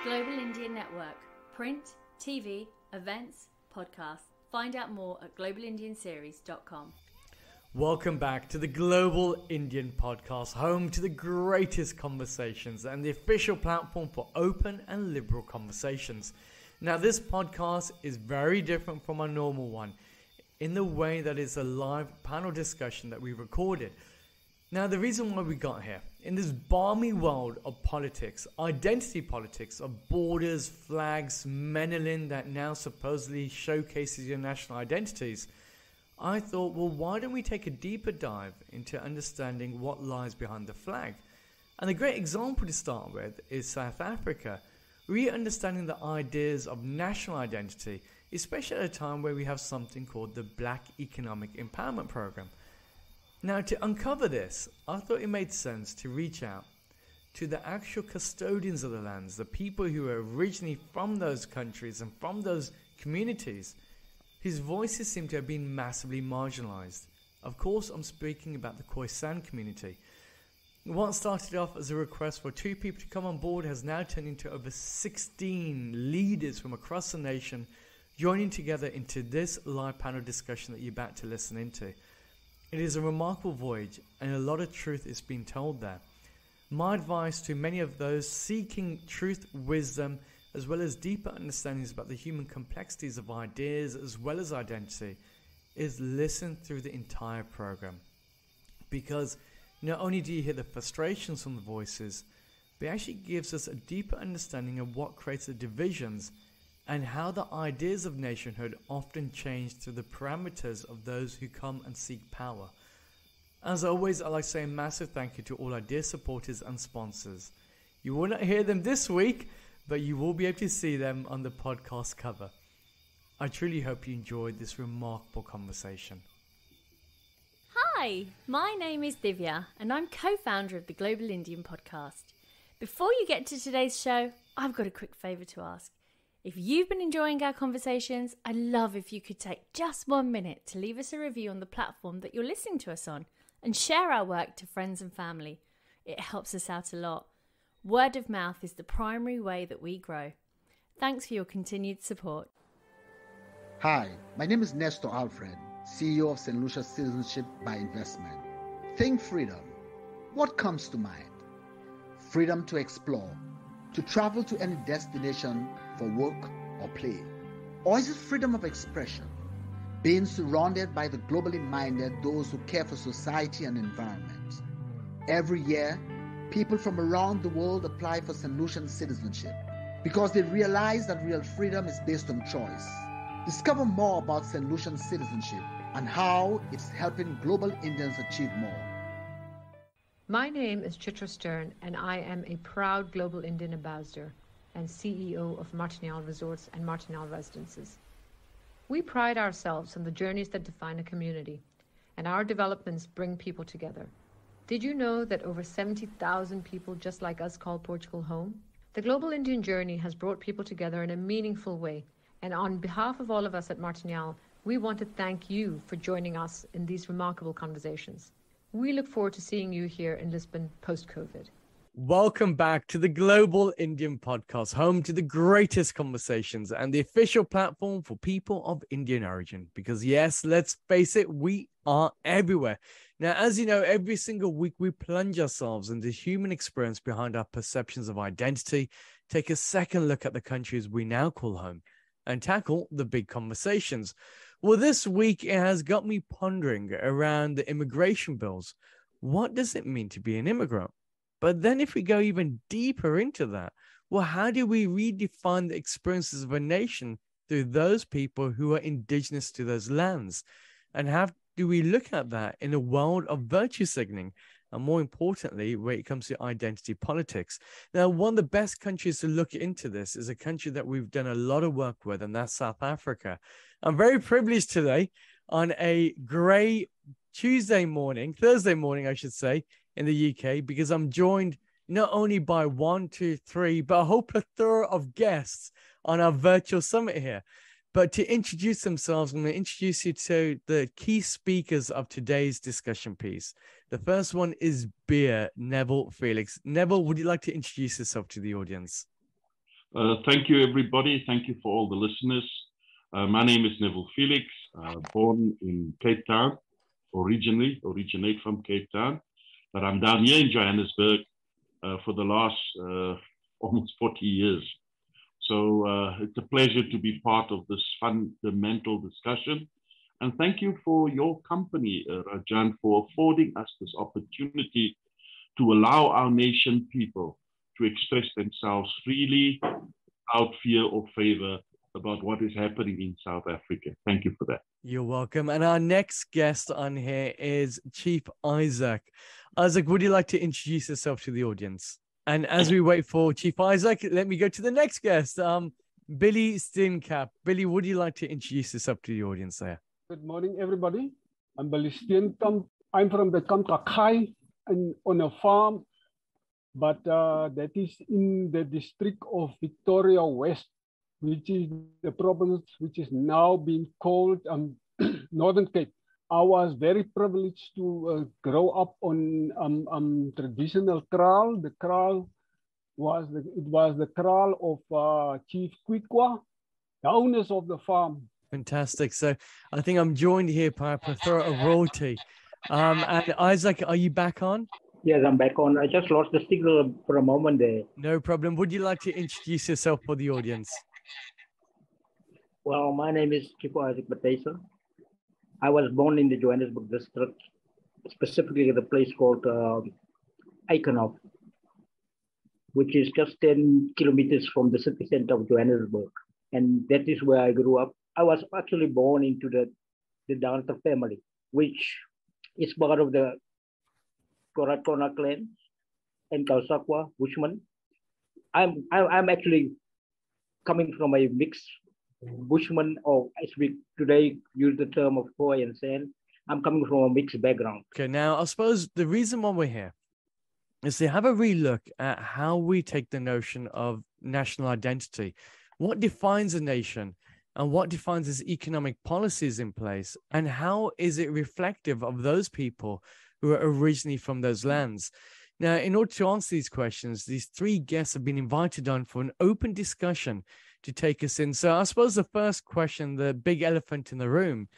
Global Indian Network. Print, TV, events, podcasts. Find out more at globalindianseries.com. Welcome back to the Global Indian Podcast, home to the greatest conversations and the official platform for open and liberal conversations. Now, this podcast is very different from our normal one in the way that it's a live panel discussion that we recorded. Now, the reason why we got here, in this balmy world of politics, identity politics, of borders, flags, melanin that now supposedly showcases your national identities, I thought, well, why don't we take a deeper dive into understanding what lies behind the flag? And a great example to start with is South Africa, re-understanding the ideas of national identity, especially at a time where we have something called the Black Economic Empowerment Program. Now, to uncover this, I thought it made sense to reach out to the actual custodians of the lands, the people who were originally from those countries and from those communities, whose voices seem to have been massively marginalized. Of course, I'm speaking about the Khoisan community. What started off as a request for 2 people to come on board has now turned into over 16 leaders from across the nation joining together into this live panel discussion that you're about to listen into. It is a remarkable voyage, and a lot of truth is being told there. My advice to many of those seeking truth, wisdom, as well as deeper understandings about the human complexities of ideas as well as identity, is listen through the entire program. Because not only do you hear the frustrations from the voices, but it actually gives us a deeper understanding of what creates the divisions and how the ideas of nationhood often change through the parameters of those who come and seek power. As always, I'd like to say a massive thank you to all our dear supporters and sponsors. You will not hear them this week, but you will be able to see them on the podcast cover. I truly hope you enjoyed this remarkable conversation. Hi, my name is Divya and I'm co-founder of the Global Indian Podcast. Before you get to today's show, I've got a quick favour to ask. If you've been enjoying our conversations, I'd love if you could take just 1 minute to leave us a review on the platform that you're listening to us on and share our work to friends and family. It helps us out a lot. Word of mouth is the primary way that we grow. Thanks for your continued support. Hi, my name is Nestor Alfred, CEO of St. Lucia Citizenship by Investment. Think freedom. What comes to mind? Freedom to explore, to travel to any destination for work or play. Or is it freedom of expression? Being surrounded by the globally minded, those who care for society and environment. Every year, people from around the world apply for St. Lucian citizenship because they realize that real freedom is based on choice. Discover more about St. Lucian citizenship and how it's helping global Indians achieve more. My name is Chitra Stern, and I am a proud Global Indian Ambassador and CEO of Martinal Resorts and Martinal Residences. We pride ourselves on the journeys that define a community, and our developments bring people together. Did you know that over 70,000 people just like us call Portugal home? The Global Indian journey has brought people together in a meaningful way, and on behalf of all of us at Martinal, we want to thank you for joining us in these remarkable conversations. We look forward to seeing you here in Lisbon post-COVID. Welcome back to the Global Indian Podcast, home to the greatest conversations and the official platform for people of Indian origin. Because yes, let's face it, we are everywhere. Now, as you know, every single week we plunge ourselves into the human experience behind our perceptions of identity, take a second look at the countries we now call home, and tackle the big conversations. Well, this week it has got me pondering around the immigration bills. What does it mean to be an immigrant? But then if we go even deeper into that, well, how do we redefine the experiences of a nation through those people who are indigenous to those lands? And how do we look at that in a world of virtue signaling? And more importantly, when it comes to identity politics. Now, one of the best countries to look into this is a country that we've done a lot of work with, and that's South Africa. I'm very privileged today on a grey Thursday morning, I should say, in the UK, because I'm joined not only by 1, 2, 3, but a whole plethora of guests on our virtual summit here. But to introduce themselves, I'm going to introduce you to the key speakers of today's discussion piece. The first one is Beer Neville Felix. Neville, would you like to introduce yourself to the audience? Thank you, everybody. Thank you for all the listeners. My name is Neville Felix, born in Cape Town, originate from Cape Town, but I'm down here in Johannesburg for the last almost 40 years. So it's a pleasure to be part of this fundamental discussion. And thank you for your company, Rajan, for affording us this opportunity to allow our nation people to express themselves freely, without fear or favor, about what is happening in South Africa. Thank you for that. You're welcome. And our next guest on here is Chief Isaac. Isaac, would you like to introduce yourself to the audience? And as we wait for Chief Isaac, let me go to the next guest, Billy Steenkamp. Billy, would you like to introduce yourself to the audience there? Good morning, everybody. I'm Billy Steenkamp. I'm from the Kamkakai and on a farm, but that is in the district of Victoria West, which is the province which is now being called Northern Cape. I was very privileged to grow up on traditional kraal. The kraal was the kraal of Chief Kwikwa, the owners of the farm. Fantastic. So I think I'm joined here by a plethora of royalty. And Isaac, are you back on? Yes, I'm back on. I just lost the signal for a moment there. No problem. Would you like to introduce yourself for the audience? Well, my name is Chief Isaac Batesa. I was born in the Johannesburg district, specifically at a place called Eikenhof, which is just 10 kilometers from the city center of Johannesburg. And that is where I grew up. I was actually born into the Danta family, which is part of the Koratona clan and Kausakwa, Bushman. I'm actually coming from a mixed Bushman, or as we today use the term of Khoisan. I'm coming from a mixed background. Okay, now I suppose the reason why we're here is to have a relook at how we take the notion of national identity. What defines a nation and what defines its economic policies in place, and how is it reflective of those people who are originally from those lands? Now, in order to answer these questions, these three guests have been invited on for an open discussion to take us in. So I suppose the first question, the big elephant in the room,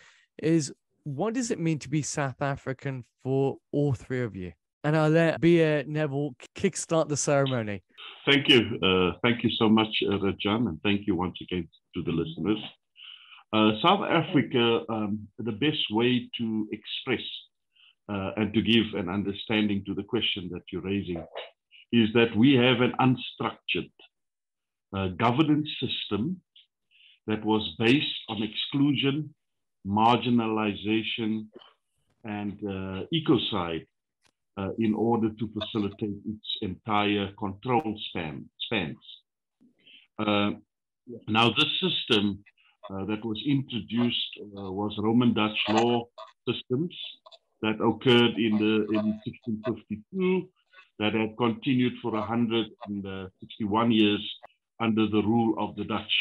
is what does it mean to be South African for all three of you? And I'll let Bia Neville kickstart the ceremony. Thank you. Thank you so much, Rajan, and thank you once again to the listeners. South Africa, the best way to express and to give an understanding to the question that you're raising is that we have an unstructured governance system that was based on exclusion, marginalization, and ecocide in order to facilitate its entire control spans. Now, this system that was introduced was Roman Dutch law systems that occurred in 1652, that had continued for 161 years under the rule of the Dutch.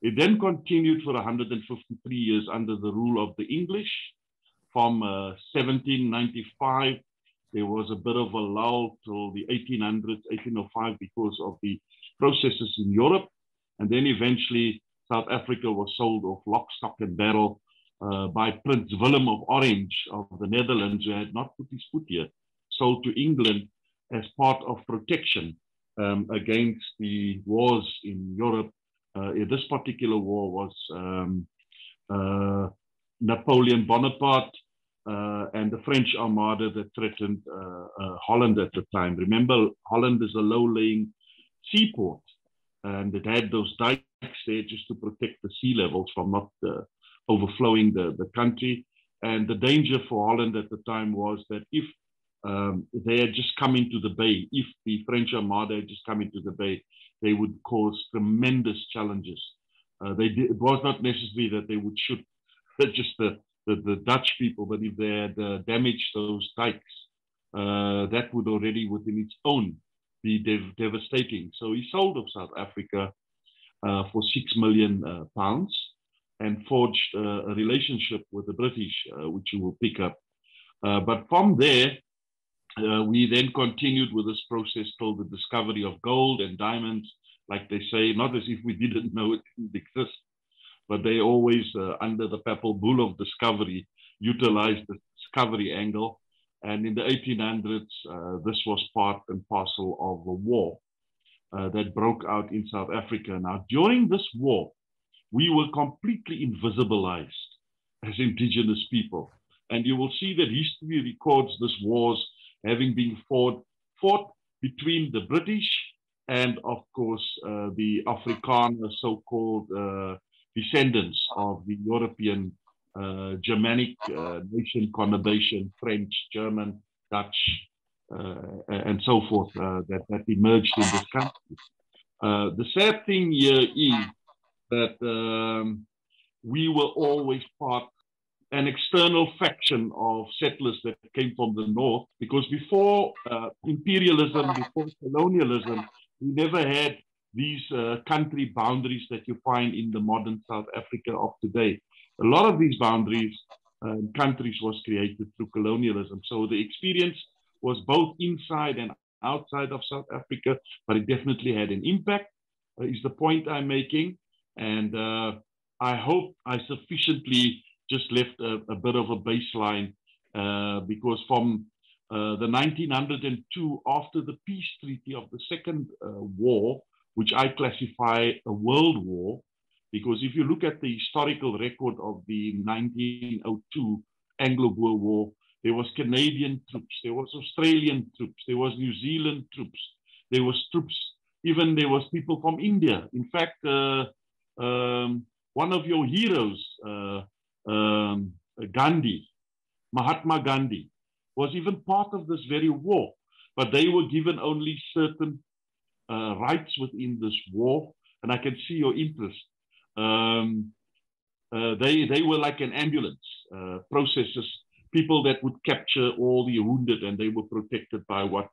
It then continued for 153 years under the rule of the English. From 1795, there was a bit of a lull till the 1800s, 1805, because of the processes in Europe. And then eventually, South Africa was sold off lock, stock, and barrel by Prince Willem of Orange of the Netherlands, who had not put his foot here, sold to England as part of protection against the wars in Europe. This particular war was Napoleon Bonaparte and the French Armada that threatened Holland at the time. Remember, Holland is a low-lying seaport, and it had those dikes there just to protect the sea levels from not overflowing the country. And the danger for Holland at the time was that if they had just come into the bay, if the French Armada had just come into the bay, they would cause tremendous challenges. It was not necessary that they would shoot just the Dutch people, but if they had damaged those dikes, that would already within its own be devastating. So he sold off South Africa for £6 million and forged a relationship with the British, which you will pick up. But from there, we then continued with this process till the discovery of gold and diamonds like they say, not as if we didn't know it didn't exist, but they always, under the papal bull of discovery, utilized the discovery angle. And in the 1800s, this was part and parcel of the war that broke out in South Africa. Now, during this war, we were completely invisibilized as indigenous people. And you will see that history records this wars having been fought between the British and, of course, the Afrikaner so-called descendants of the European Germanic nation conurbation, French, German, Dutch, and so forth, that emerged in this country. The sad thing here is that we were always part, an external faction of settlers that came from the north, because before imperialism, before colonialism, we never had these country boundaries that you find in the modern South Africa of today. A lot of these boundaries countries was created through colonialism. So the experience was both inside and outside of South Africa, but it definitely had an impact, is the point I'm making. And I hope I sufficiently just left a bit of a baseline, because from the 1902, after the peace treaty of the Second War, which I classify a world war, because if you look at the historical record of the 1902 Anglo-Boer War, there was Canadian troops, there was Australian troops, there was New Zealand troops, there was troops, even there was people from India. In fact, one of your heroes, Gandhi, Mahatma Gandhi, was even part of this very war, but they were given only certain rights within this war, and I can see your interest. They were like an ambulance, processes, people that would capture all the wounded, and they were protected by what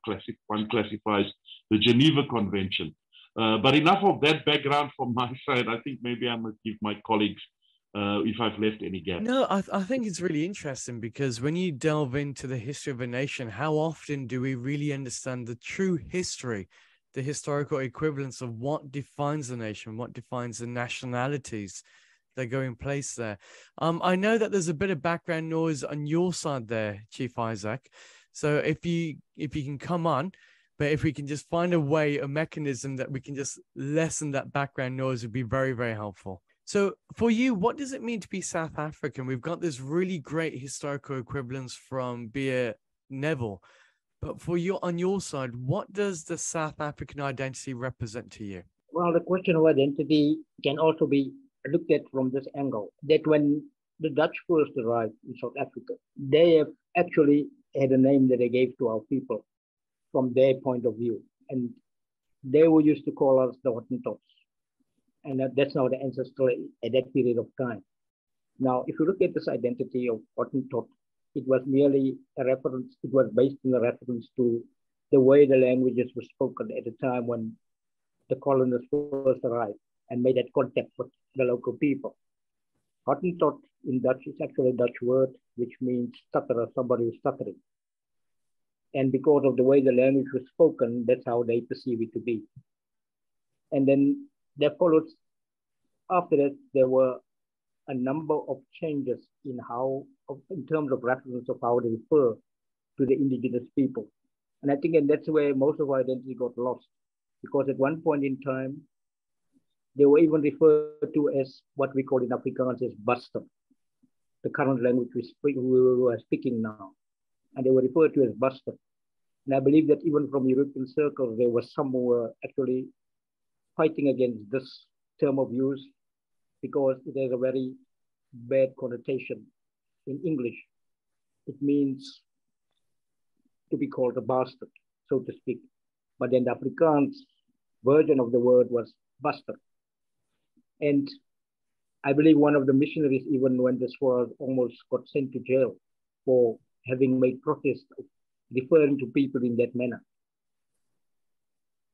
one classifies the Geneva Convention. But enough of that background from my side. I think maybe I must give my colleagues, if I've left any gaps. No, I think it's really interesting, because when you delve into the history of a nation, how often do we really understand the true history, the historical equivalence of what defines the nation, what defines the nationalities that go in place there? I know that there's a bit of background noise on your side there, Chief Isaac. So if you can come on, but if we can just find a way, a mechanism that we can just lessen that background noise, would be very, very helpful. So for you, what does it mean to be South African? We've got this really great historical equivalence from Beer Neville, but for you, on your side, what does the South African identity represent to you? Well, the question of identity can also be looked at from this angle, that when the Dutch first arrived in South Africa, they have actually had a name that they gave to our people from their point of view. And they were used to call us the Hottentots. And that's now the ancestral at that period of time. Now, if you look at this identity of Hottentot, it was merely a reference, it was based on a reference to the way the languages were spoken at the time when the colonists first arrived and made that contact with the local people. Hottentot in Dutch is actually a Dutch word, which means stutterer, somebody who's stuttering. And because of the way the language was spoken, that's how they perceive it to be. And then there followed, after that, there were a number of changes in terms of reference of how they refer to the indigenous people. And I think that's where most of our identity got lost, because at one point in time, they were even referred to as what we call in Afrikaans as Buster, the current language we are speaking now. And they were referred to as Buster. And I believe that even from European circles, there were some who were actually fighting against this term of use, because it has a very bad connotation in English. It means to be called a bastard, so to speak. But then the Afrikaans version of the word was buster. And I believe one of the missionaries, even when this was, almost got sent to jail for having made protests referring to people in that manner.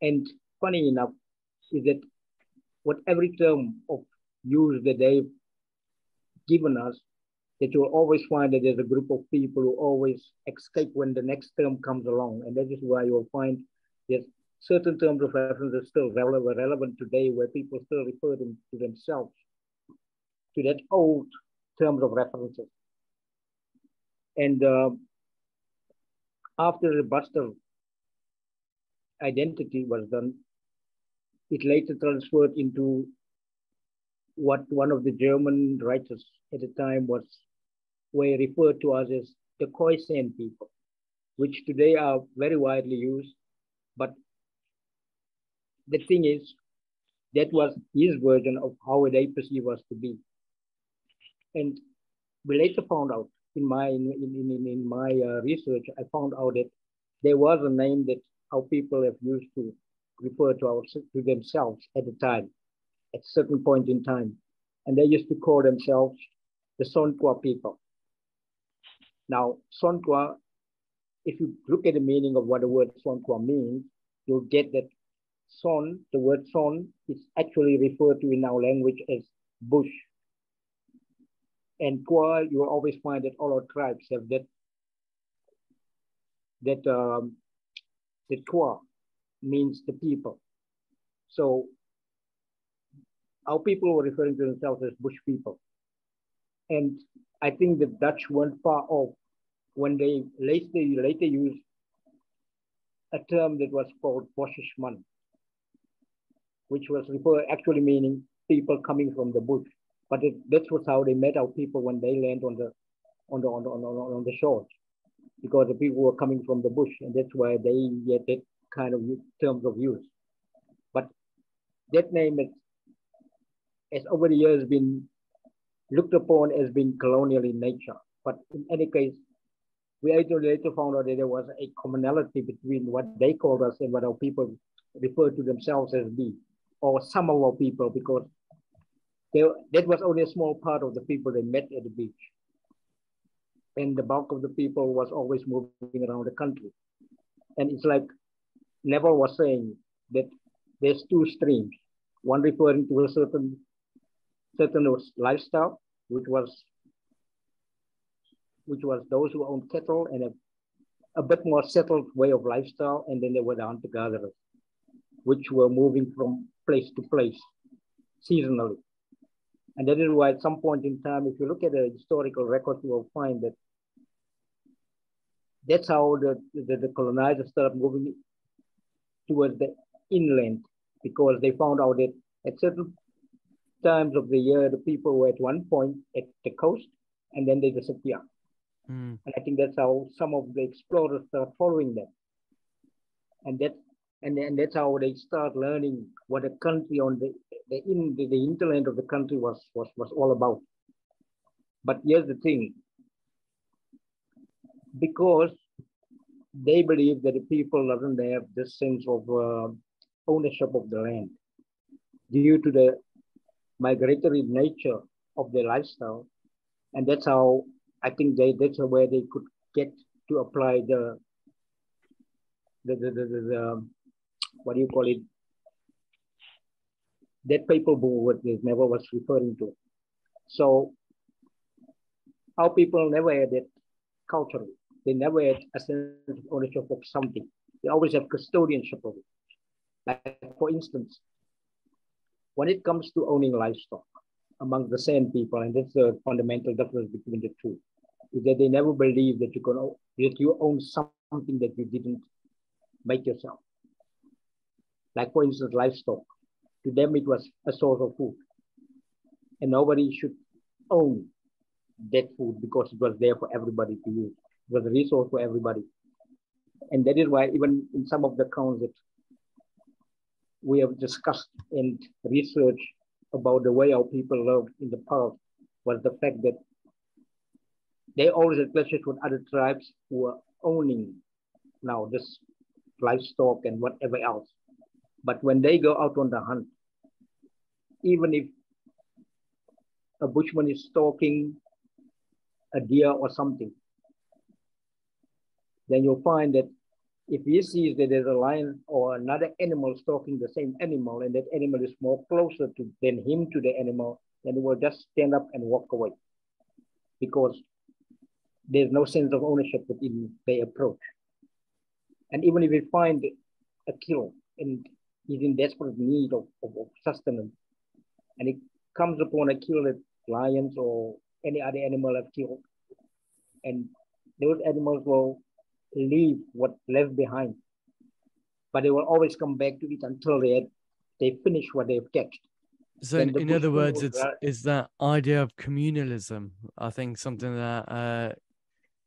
And funny enough is that what every term of use that they've given us, that you'll always find that there's a group of people who always escape when the next term comes along. And that is why you'll find there's certain terms of reference are still relevant today, where people still refer to themselves to that old terms of references. And after the bust of identity was done, it later transferred into what one of the German writers at the time were referred to us as the Khoisan people, which today are very widely used. But the thing is, that was his version of how they perceive us to be. And we later found out in my research, I found out that there was a name that our people have used to refer to themselves at the time, at a certain point in time. And they used to call themselves the Sonkwa people. Now, Sonkwa, if you look at the meaning of what the word Sonkwa means, you'll get that Son, the word Son, is actually referred to in our language as bush. And Kwa, you will always find that all our tribes have that Kwa means the people. So our people were referring to themselves as bush people. And I think the Dutch weren't far off when they later used a term that was called Bosjesman, which was actually meaning people coming from the bush. But that was how they met our people when they landed on the shores, because the people were coming from the bush, and that's why they get that kind of terms of use. But that name has over the years been looked upon as being colonial in nature. But in any case, we later found out that there was a commonality between what they called us and what our people referred to themselves as be, or some of our people, because that was only a small part of the people they met at the beach. And the bulk of the people was always moving around the country. And it's like Neville was saying that there's two streams, one referring to a certain lifestyle, which was those who owned cattle, and a bit more settled way of lifestyle. And then there were the hunter-gatherers, which were moving from place to place seasonally. And that is why at some point in time, if you look at the historical record, you will find that that's how the colonizers started moving towards the inland, because they found out that at certain times of the year, the people were at one point at the coast, and then they disappear. And I think that's how some of the explorers start following them. And that's how they start learning what the country on the hinterland of the country was all about. But here's the thing, because they believe that the people doesn't have this sense of ownership of the land due to the migratory nature of their lifestyle, and that's how I think that's where they could get to apply the what do you call it, that paper board that never was referring to. So our people never had it culturally. They never had a sense of ownership of something. They always have custodianship of it. Like, for instance, when it comes to owning livestock among the San people, and that's the fundamental difference between the two, is that they never believe that you own something that you didn't make yourself. Like, for instance, livestock. To them, it was a source of food. And nobody should own that food because it was there for everybody to use. It was a resource for everybody. And that is why even in some of the accounts that we have discussed and researched about the way our people lived in the past, was the fact that they always had clashes with other tribes who were owning now this livestock and whatever else. But when they go out on the hunt, even if a bushman is stalking a deer or something, then you'll find that if he sees that there's a lion or another animal stalking the same animal, and that animal is more closer than him to the animal, then he will just stand up and walk away, because there's no sense of ownership within their approach. And even if we find a kill, and is in desperate need of sustenance. And it comes upon a kill that lions or any other animal have killed. And those animals will leave what left behind. But they will always come back to it until they finish what they've catched. So in other words, it's that idea of communalism. I think something that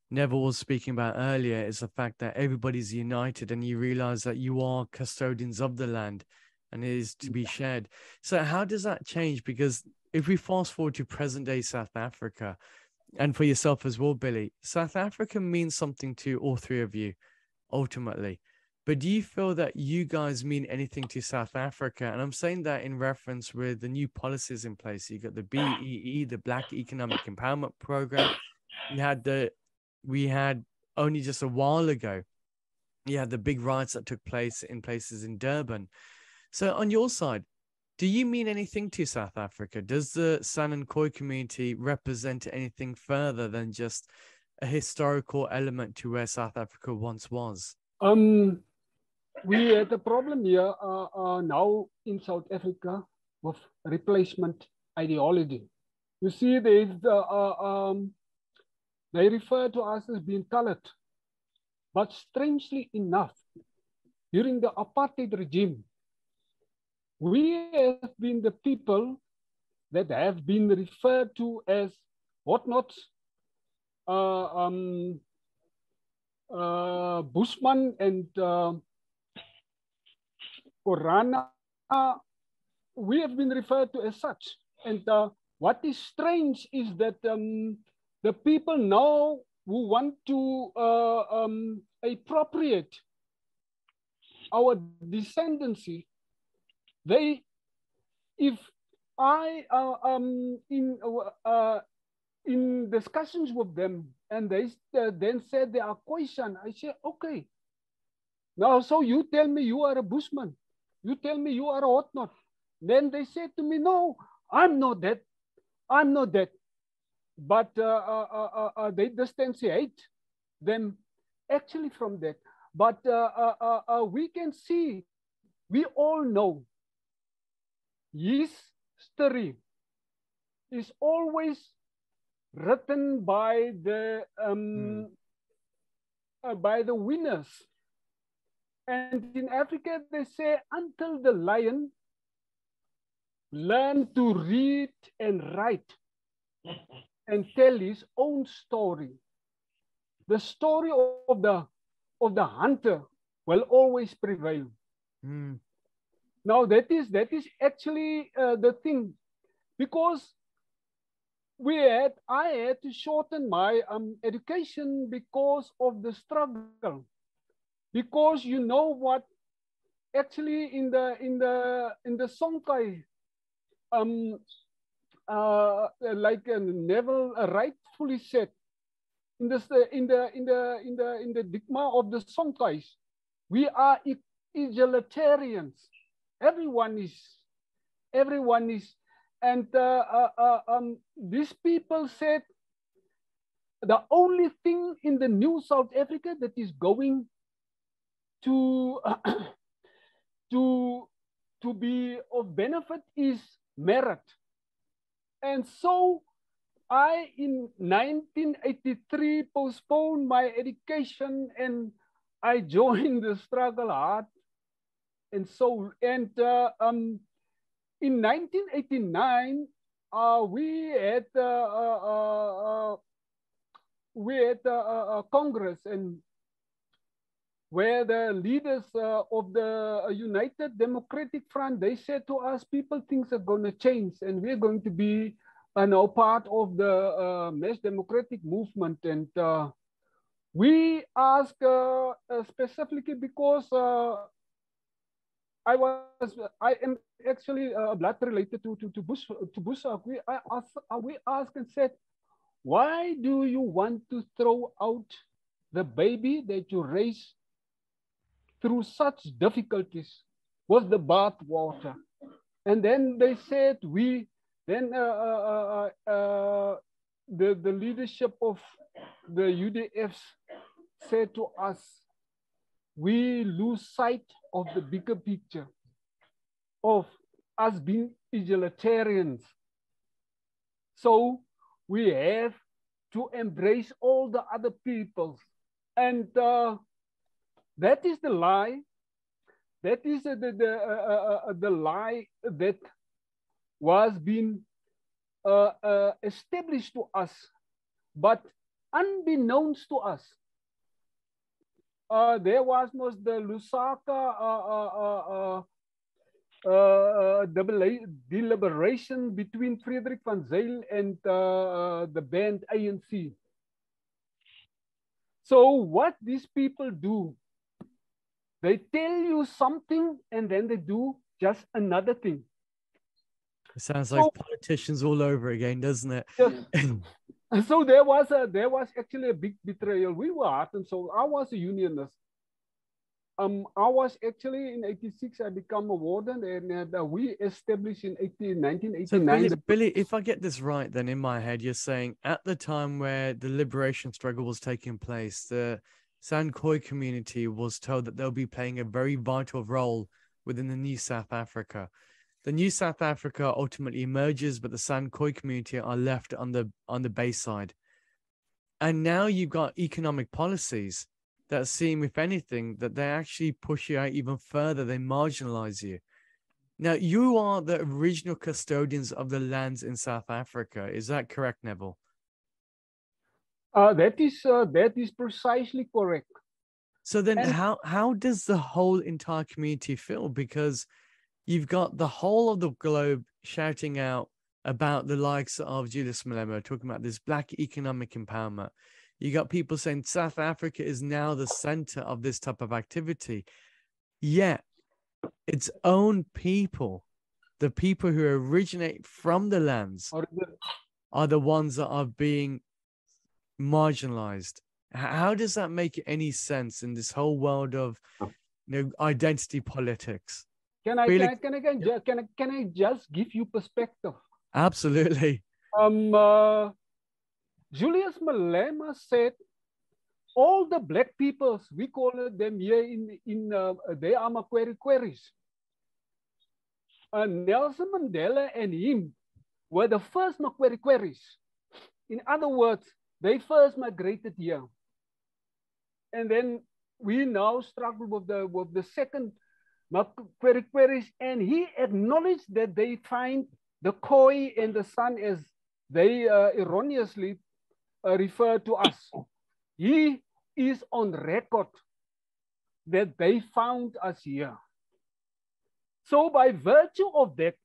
Neville was speaking about earlier is the fact that everybody's united and you realize that you are custodians of the land and it is to be shared. So how does that change? Because if we fast forward to present day South Africa, and for yourself as well, Billy, South Africa means something to all three of you, ultimately. But do you feel that you guys mean anything to South Africa? And I'm saying that in reference with the new policies in place. You got the BEE, the Black Economic Empowerment Program. We had only just a while ago, you had the big riots that took place in places in Durban. So on your side, do you mean anything to South Africa? Does the San and Khoi community represent anything further than just a historical element to where South Africa once was? We had a problem here now in South Africa with replacement ideology. You see, there is they refer to us as being colored. But strangely enough, during the apartheid regime, we have been the people that have been referred to as whatnots, Bushman and Korana. We have been referred to as such. And what is strange is that the people now who want to appropriate our descendancy, if I in discussions with them, and they then said they are Khoisan, I say, okay. Now, so you tell me you are a Bushman, you tell me you are a whatnot. Then they said to me, no, I'm not that. I'm not that. But they distantiate them actually from that. But we can see, we all know, history is always written by the winners. And in Africa, they say, until the lion learn to read and write and tell his own story, the story of the hunter will always prevail. Now that is actually the thing, because I had to shorten my education because of the struggle. Because you know what, actually in the Songhai, like Neville rightfully said, in the digma of the Songhais, we are egalitarians. Everyone is, and these people said the only thing in the new South Africa that is going to be of benefit is merit. And so I, in 1983, postponed my education and I joined the struggle hard. And so, in 1989, we had a Congress, and where the leaders of the United Democratic Front, they said to us, people, things are going to change and we're going to be part of the mass democratic movement. And we asked specifically because I am actually blood related to Bushak. We asked and said, why do you want to throw out the baby that you raised through such difficulties with the bath water? And then they said, the leadership of the UDFs said to us, we lose sight of the bigger picture of us being egalitarians. So we have to embrace all the other peoples. And that is the lie. That is the lie that was being established to us, but unbeknownst to us. There was the Lusaka deliberation between Frederik van Zyl and the band ANC. So what these people do, they tell you something and then they do just another thing. It sounds like politicians all over again, doesn't it? Yes. So there was actually a big betrayal. We were heart and soul. I was a unionist. I was actually in '86. I became a warden, and we established in 1989. So Billy, if I get this right, then in my head, you're saying at the time where the liberation struggle was taking place, the San Khoi community was told that they'll be playing a very vital role within the new South Africa. The new South Africa ultimately emerges, but the San Khoi community are left on the base side. And now you've got economic policies that seem, if anything, that they actually push you out even further. They marginalize you. Now, you are the original custodians of the lands in South Africa. Is that correct, Neville? That is precisely correct. So then how does the whole entire community feel? Because you've got the whole of the globe shouting out about the likes of Julius Malema, talking about this black economic empowerment. You got people saying South Africa is now the center of this type of activity. Yet its own people, the people who originate from the lands, are the ones that are being marginalized. How does that make any sense in this whole world of identity politics? Can I just give you perspective? Absolutely. Julius Malema said, all the black peoples, we call them here they are Makwerikweris. Nelson Mandela and him were the first Makwerikweris. In other words, they first migrated here. And then we now struggle with the second Makwerikweris, and he acknowledged that they find the Khoi and the San, as they erroneously refer to us. He is on record that they found us here. So by virtue of that,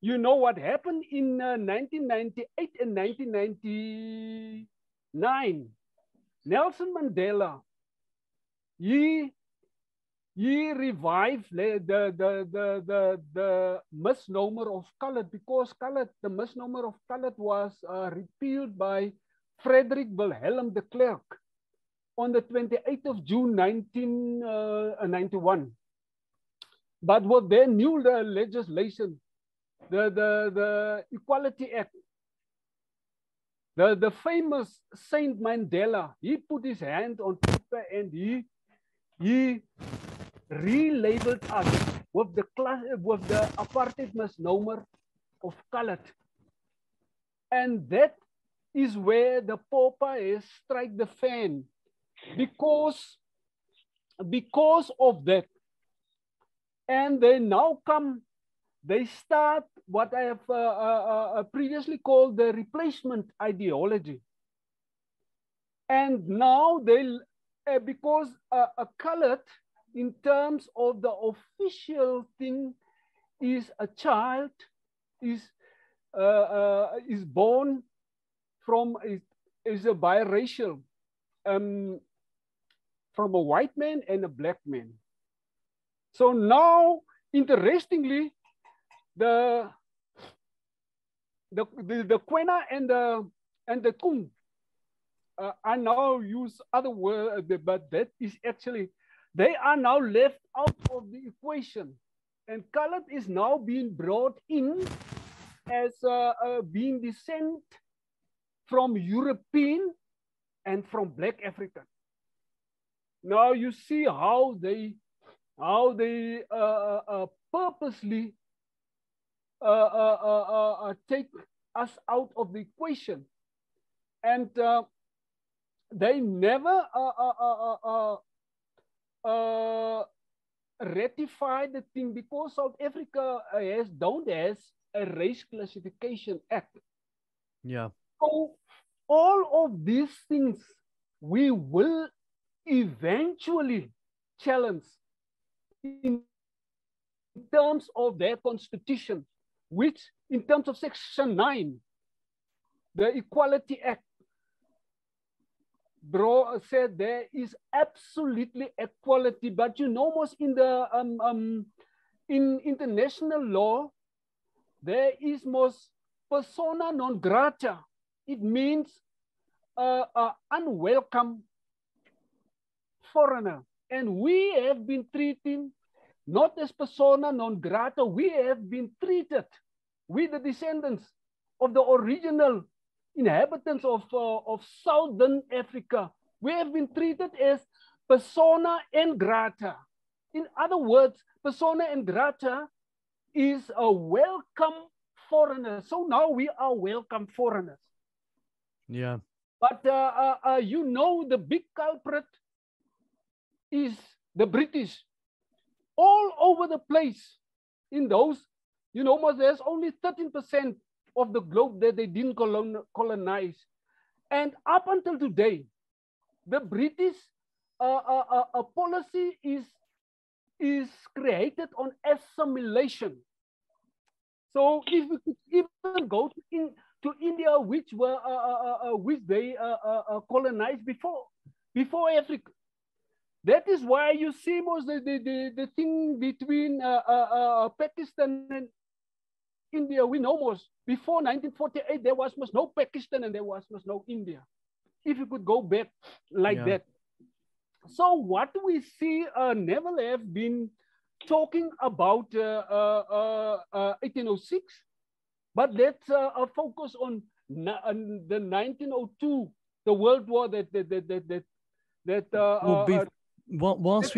you know what happened in 1998 and 1999. Nelson Mandela, he revived the misnomer of colored, because the misnomer of colored was repealed by Frederick Wilhelm de Klerk on the 28th of June 1991. But with their new legislation, the Equality Act, the famous Saint Mandela, he put his hand on paper and he relabeled us with the apartheid misnomer of colored. And that is where the Popa has struck the fan, because of that. And they now they start what I have previously called the replacement ideology. And now because a colored, in terms of the official thing, is a child, is born from, is a biracial, from a white man and a black man. So now, interestingly, the Kwena and the Kung, I now use other words, but that is actually, they are now left out of the equation, and colored is now being brought in as being descent from European and from black African. Now you see how they purposely take us out of the equation, and they never ratify the thing because South Africa don't has a race classification act. Yeah. So all of these things we will eventually challenge in terms of their constitution, which in terms of Section 9, the Equality Act, bro said there is absolutely equality, but you know, most in the in international law, there is most persona non grata. It means unwelcome foreigner, and we have been treating not as persona non grata. We have been treated, we the descendants of the original inhabitants of Southern Africa, we have been treated as persona non grata. In other words, persona non grata is a welcome foreigner. So now we are welcome foreigners. Yeah. But you know, the big culprit is the British. All over the place in those, you know, there's only 13% of the globe that they didn't colonize. And up until today, the British policy is created on assimilation. So if we could even go to India, which they colonized before Africa. That is why you see most the thing between Pakistan and India. We know most before 1948 there was no Pakistan and there was no India. If you could go back like that. So what we see, never have been talking about 1806, but let's focus on the 1902, the World War whilst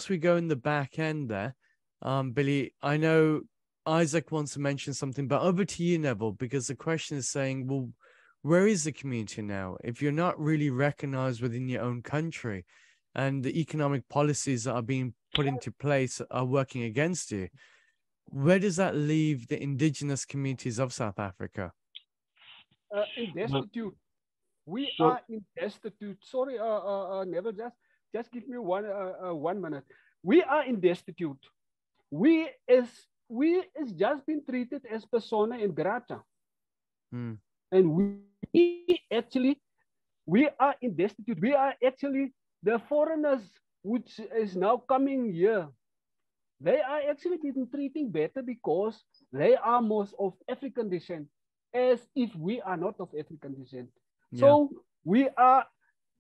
we go in the back end there, Billy, I know Isaac wants to mention something, but over to you, Neville, because the question is saying, well, where is the community now? If you're not really recognized within your own country and the economic policies that are being put into place are working against you, where does that leave the indigenous communities of South Africa? In destitute. We are in destitute. Sorry, Neville, just give me one minute. We are in destitute. We is just been treated as persona non grata. And we are in destitute. We are actually the foreigners which is now coming here. They are actually been treating better because they are most of African descent, as if we are not of African descent. Yeah. So we are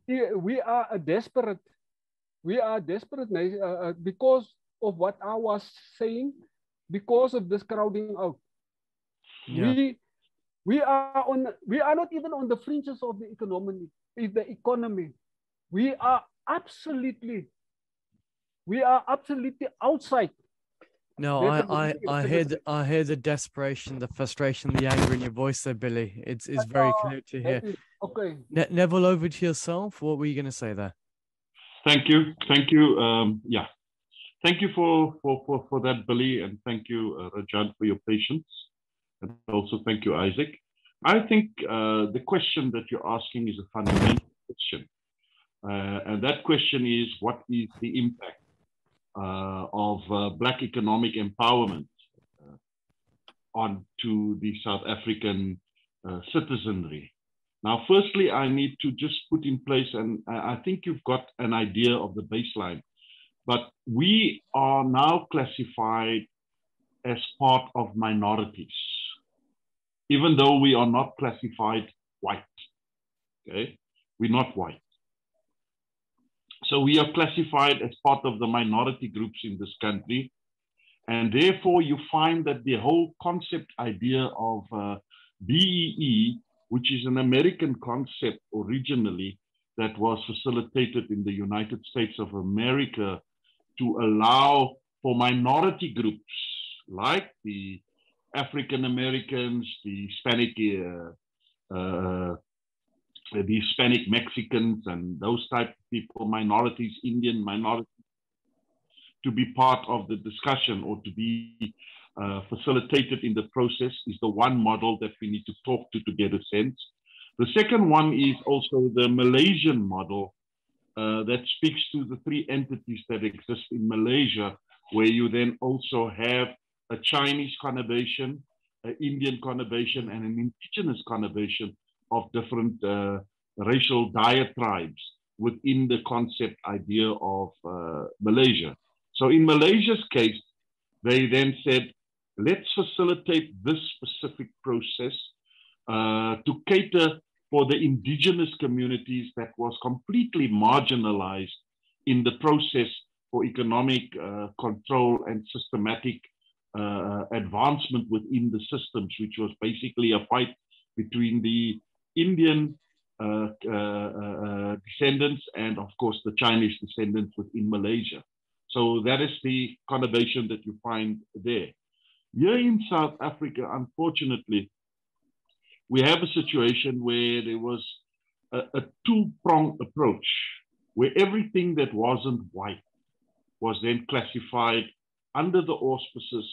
a desperate. We are desperate because of what I was saying, because of this crowding out. Yeah. We are not even on the fringes of the economy. We are absolutely outside. No, I hear the desperation, the frustration, the anger in your voice there, Billy. It's very clear to hear. Okay. Neville, over to yourself. What were you going to say there? Thank you. Yeah. Thank you for that, Billy, and thank you, Rajan, for your patience. And also thank you, Isaac. I think the question that you're asking is a fundamental question. And that question is, what is the impact of Black economic empowerment onto the South African citizenry? Now, firstly, I need to just put in place, and I think you've got an idea of the baseline, but we are now classified as part of minorities, even though we are not classified white, okay? We're not white. So we are classified as part of the minority groups in this country. And therefore you find that the whole concept idea of BEE, which is an American concept originally, that was facilitated in the United States of America to allow for minority groups like the African Americans, the Hispanic Mexicans, and those type of people, minorities, Indian minorities, to be part of the discussion or to be facilitated in the process is the one model that we need to talk to get a sense. The second one is also the Malaysian model that speaks to the three entities that exist in Malaysia, where you then also have a Chinese conurbation, an Indian conurbation, and an indigenous conurbation of different racial diatribes within the concept idea of Malaysia. So in Malaysia's case, they then said, let's facilitate this specific process to cater for the indigenous communities that was completely marginalized in the process for economic control and systematic advancement within the systems, which was basically a fight between the Indian descendants and, of course, the Chinese descendants within Malaysia. So that is the conurbation that you find there. Here in South Africa, unfortunately, we have a situation where there was a two-pronged approach, where everything that wasn't white was then classified under the auspices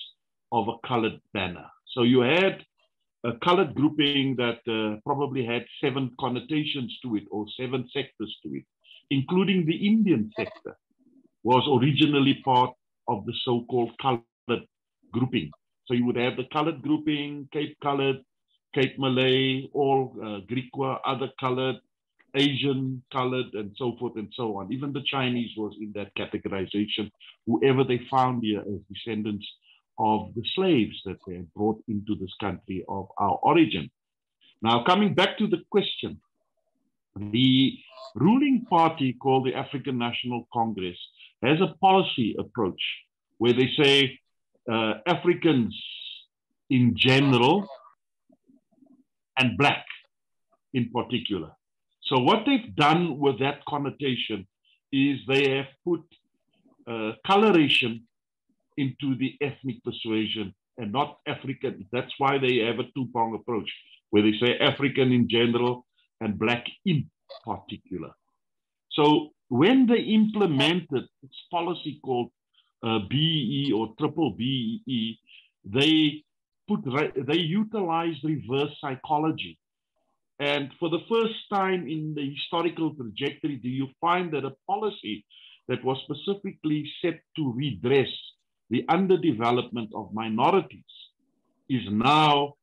of a colored banner. So you had a colored grouping that probably had 7 connotations to it, or 7 sectors to it, including the Indian sector, was originally part of the so-called colored grouping. So you would have the colored grouping, Cape Colored, Cape Malay, all Griqua, other colored, Asian colored, and so forth and so on. Even the Chinese was in that categorization, whoever they found here as descendants of the slaves that they had brought into this country of our origin. Now, coming back to the question, the ruling party called the African National Congress has a policy approach where they say Africans in general and black in particular. So what they've done with that connotation is they have put coloration into the ethnic persuasion and not African. That's why they have a two-pronged approach where they say African in general and black in particular. So when they implemented this policy called BEE or triple BEE, they utilized reverse psychology. And for the first time in the historical trajectory, do you find that a policy that was specifically set to redress the underdevelopment of minorities is now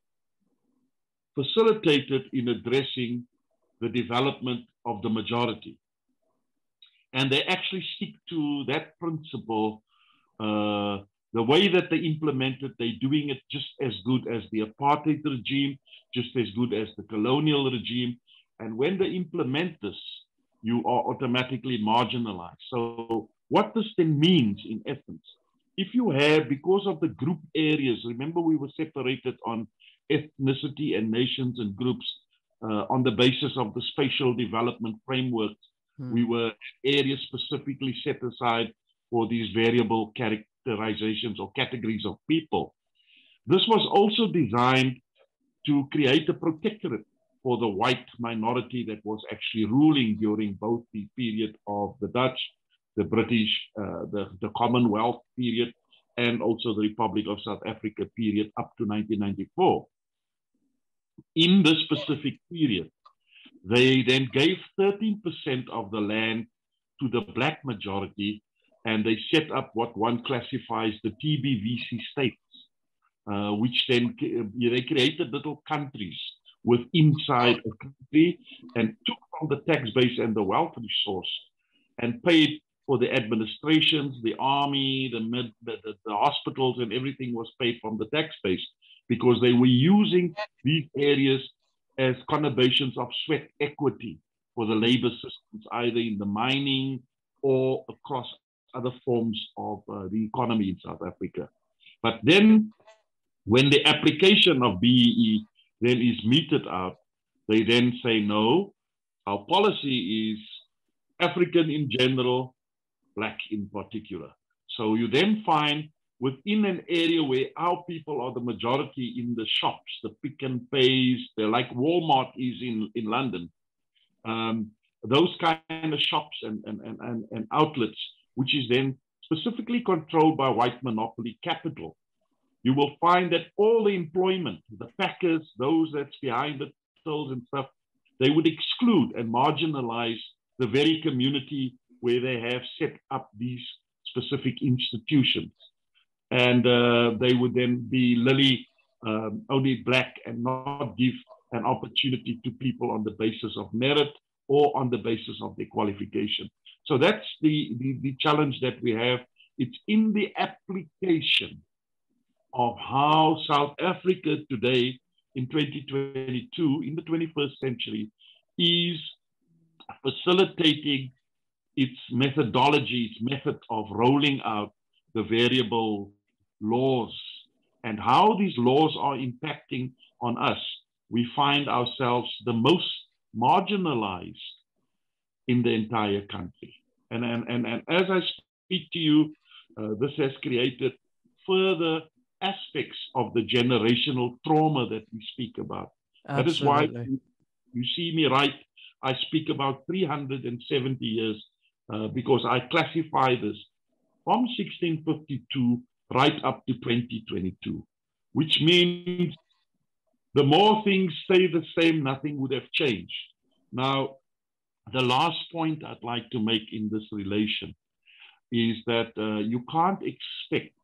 facilitated in addressing the development of the majority. And they actually stick to that principle. The way that they implement it, they're doing it just as good as the apartheid regime, just as good as the colonial regime. And when they implement this, you are automatically marginalized. So what this then means in essence, if you have, because of the group areas, remember we were separated on ethnicity and nations and groups on the basis of the spatial development framework. We were areas specifically set aside for these variable characterizations or categories of people. This was also designed to create a protectorate for the white minority that was actually ruling during both the period of the Dutch, the British, the Commonwealth period, and also the Republic of South Africa period up to 1994. In this specific period, they then gave 13% of the land to the black majority, and they set up what one classifies the TBVC states, which then they created little countries with inside a country and took from the tax base and the wealth resource and paid for the administrations, the army, the hospitals, and everything was paid from the tax base because they were using these areas as conurbations of sweat equity for the labor systems, either in the mining or across other forms of the economy in South Africa. But then when the application of BEE then is meted out, they then say, no, our policy is African in general, black in particular. So you then find within an area where our people are the majority in the shops, the pick and pays, they're like Walmart is in London, those kind of shops and outlets, which is then specifically controlled by white monopoly capital. You will find that all the employment, the packers, those that's behind the tills and stuff, they would exclude and marginalize the very community where they have set up these specific institutions. And they would then be literally only black and not give an opportunity to people on the basis of merit or on the basis of their qualification. So that's the challenge that we have. It's in the application of how South Africa today in 2022, in the 21st century, is facilitating its methodology, its method of rolling out the variable laws and how these laws are impacting on us. We find ourselves the most marginalized in the entire country. And as I speak to you, this has created further aspects of the generational trauma that we speak about. Absolutely. That is why you see me write, I speak about 370 years because I classify this from 1652 right up to 2022, which means the more things stay the same, nothing would have changed. Now, the last point I'd like to make in this relation is that you can't expect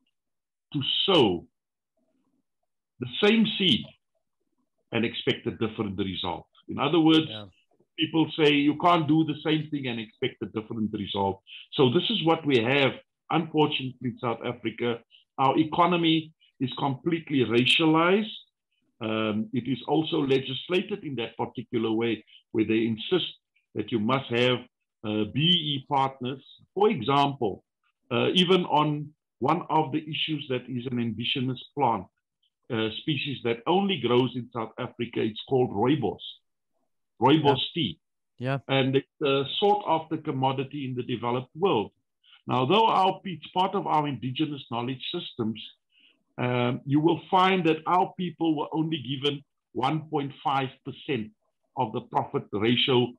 to sow the same seed and expect a different result. In other words, people say you can't do the same thing and expect a different result. So this is what we have, unfortunately, in South Africa. Our economy is completely racialized. It is also legislated in that particular way, where they insist that you must have BE partners. For example, even on one of the issues that is an indigenous plant, species that only grows in South Africa, it's called rooibos tea. Yeah. And it's sought after commodity in the developed world. Now, though it's part of our indigenous knowledge systems, you will find that our people were only given 1.5% of the profit ratio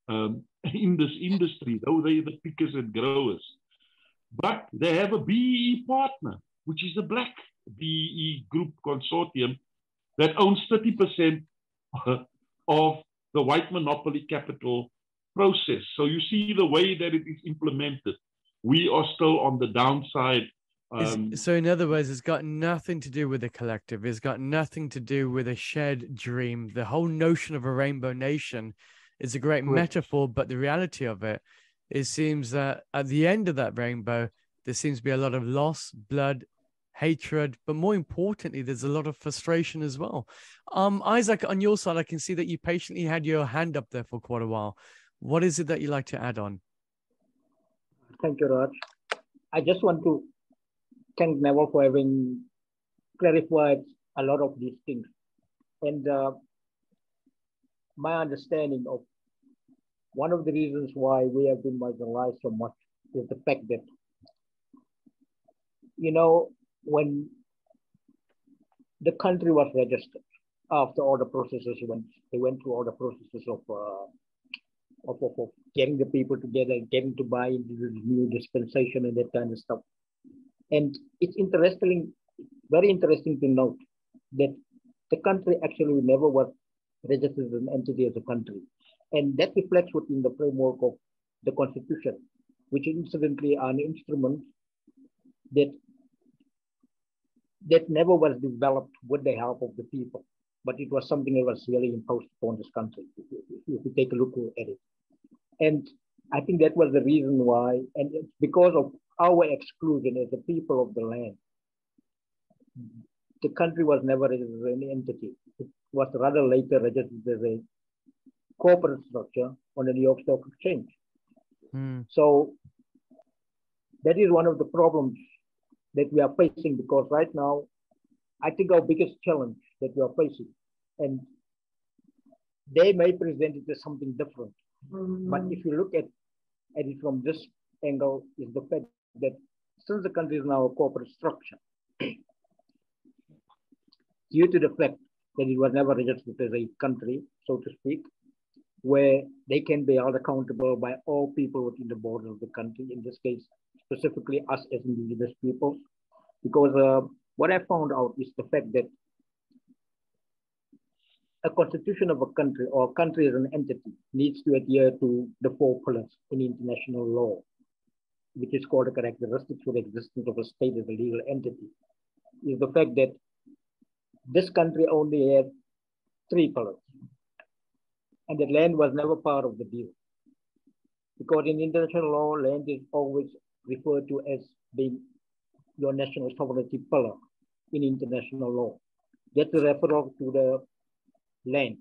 in this industry, though they're the pickers and growers. But they have a BEE partner, which is a black BEE group consortium that owns 30% of the white monopoly capital process. So you see the way that it is implemented. We are still on the downside. So in other words, it's got nothing to do with the collective. It's got nothing to do with a shared dream. The whole notion of a rainbow nation is a great metaphor, but the reality of it, it seems that at the end of that rainbow, there seems to be a lot of loss, blood, hatred, but more importantly, there's a lot of frustration as well. Isaac, on your side, I can see that you patiently had your hand up there for quite a while. What is it that you'd like to add on? Thank you, Raj. I just want to thank Neville for having clarified a lot of these things. And my understanding of one of the reasons why we have been marginalized so much is the fact that, you know, when the country was registered, after all the processes they went through all the processes of getting the people together, getting to buy into the new dispensation and that kind of stuff. And it's very interesting to note that the country actually never was registered as an entity as a country. And that reflects within the framework of the Constitution, which incidentally are an instrument that never was developed with the help of the people, but it was something that was really imposed upon this country, if you take a look at it. And I think that was the reason why, and it's because of our exclusion as the people of the land, the country was never registered as an entity. It was rather later registered as a corporate structure on the New York Stock Exchange. So that is one of the problems that we are facing, because right now, I think our biggest challenge that we are facing, and they may present it as something different, but if you look at and from this angle is the fact that since the country is now a corporate structure, due to the fact that it was never registered as a country, so to speak, where they can be held accountable by all people within the borders of the country, in this case, specifically us as indigenous people. Because what I found out is the fact that a constitution of a country or a country as an entity needs to adhere to the 4 pillars in international law, which is called the characteristics for the existence of a state as a legal entity, is the fact that this country only had 3 pillars, and that land was never part of the deal. Because in international law, land is always referred to as being your national sovereignty pillar in international law. That's a referral to the land.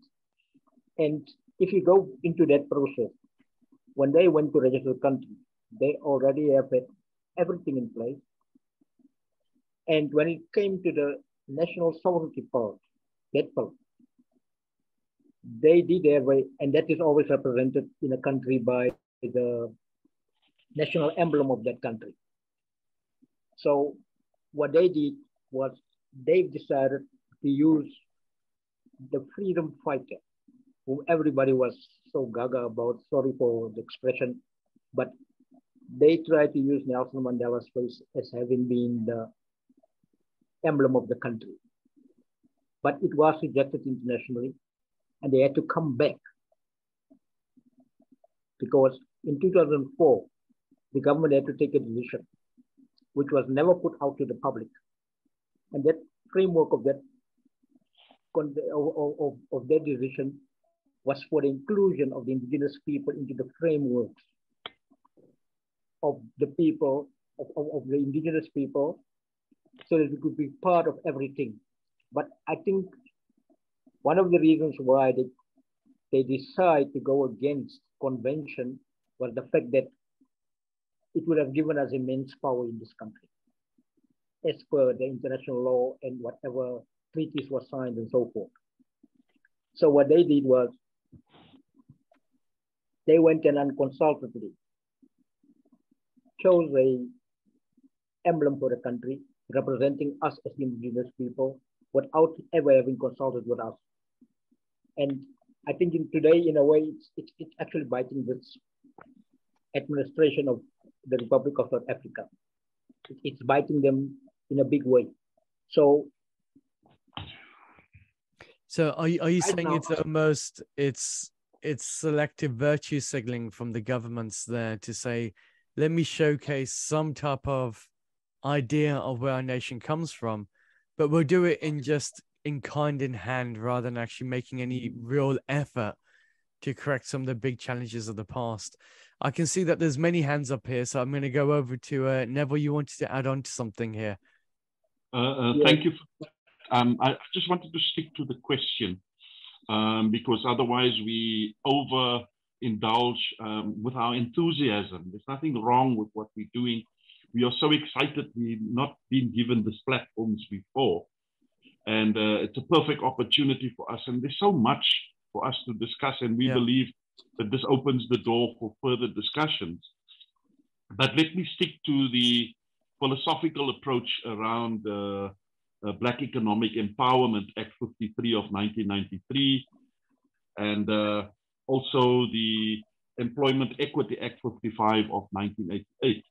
And if you go into that process, when they went to register the country, they already have had everything in place. And when it came to the national sovereignty part, that part, they did have a, and that is always represented in a country by the national emblem of that country. So what they did was they decided to use the freedom fighter, whom everybody was so gaga about, sorry for the expression, but they tried to use Nelson Mandela's face as having been the emblem of the country. But it was rejected internationally, and they had to come back. Because in 2004, the government had to take a decision, which was never put out to the public. And that framework of that decision was for the inclusion of the indigenous people into the frameworks of the people, of the indigenous people, so that it could be part of everything. But I think one of the reasons why they decide to go against convention was the fact that it would have given us immense power in this country, as per the international law and whatever treaties were signed and so forth. So what they did was they went and unconsultedly chose a emblem for the country representing us as indigenous people without ever having consulted with us. And I think today, in a way, it's actually biting this administration of the Republic of South Africa. It's biting them in a big way. So are you right saying now, it's almost it's selective virtue signaling from the governments there to say, let me showcase some type of idea of where our nation comes from, but we'll do it in kind in hand rather than actually making any real effort to correct some of the big challenges of the past. I can see that there's many hands up here, so I'm going to go over to Neville. You wanted to add on to something here. Thank you. I just wanted to stick to the question because otherwise we overindulge with our enthusiasm. There's nothing wrong with what we're doing. We are so excited. We've not been given these platforms before. And it's a perfect opportunity for us. And there's so much for us to discuss. And we believe that this opens the door for further discussions. But let me stick to the philosophical approach around Black Economic Empowerment Act 53 of 1993, and also the Employment Equity Act 55 of 1988.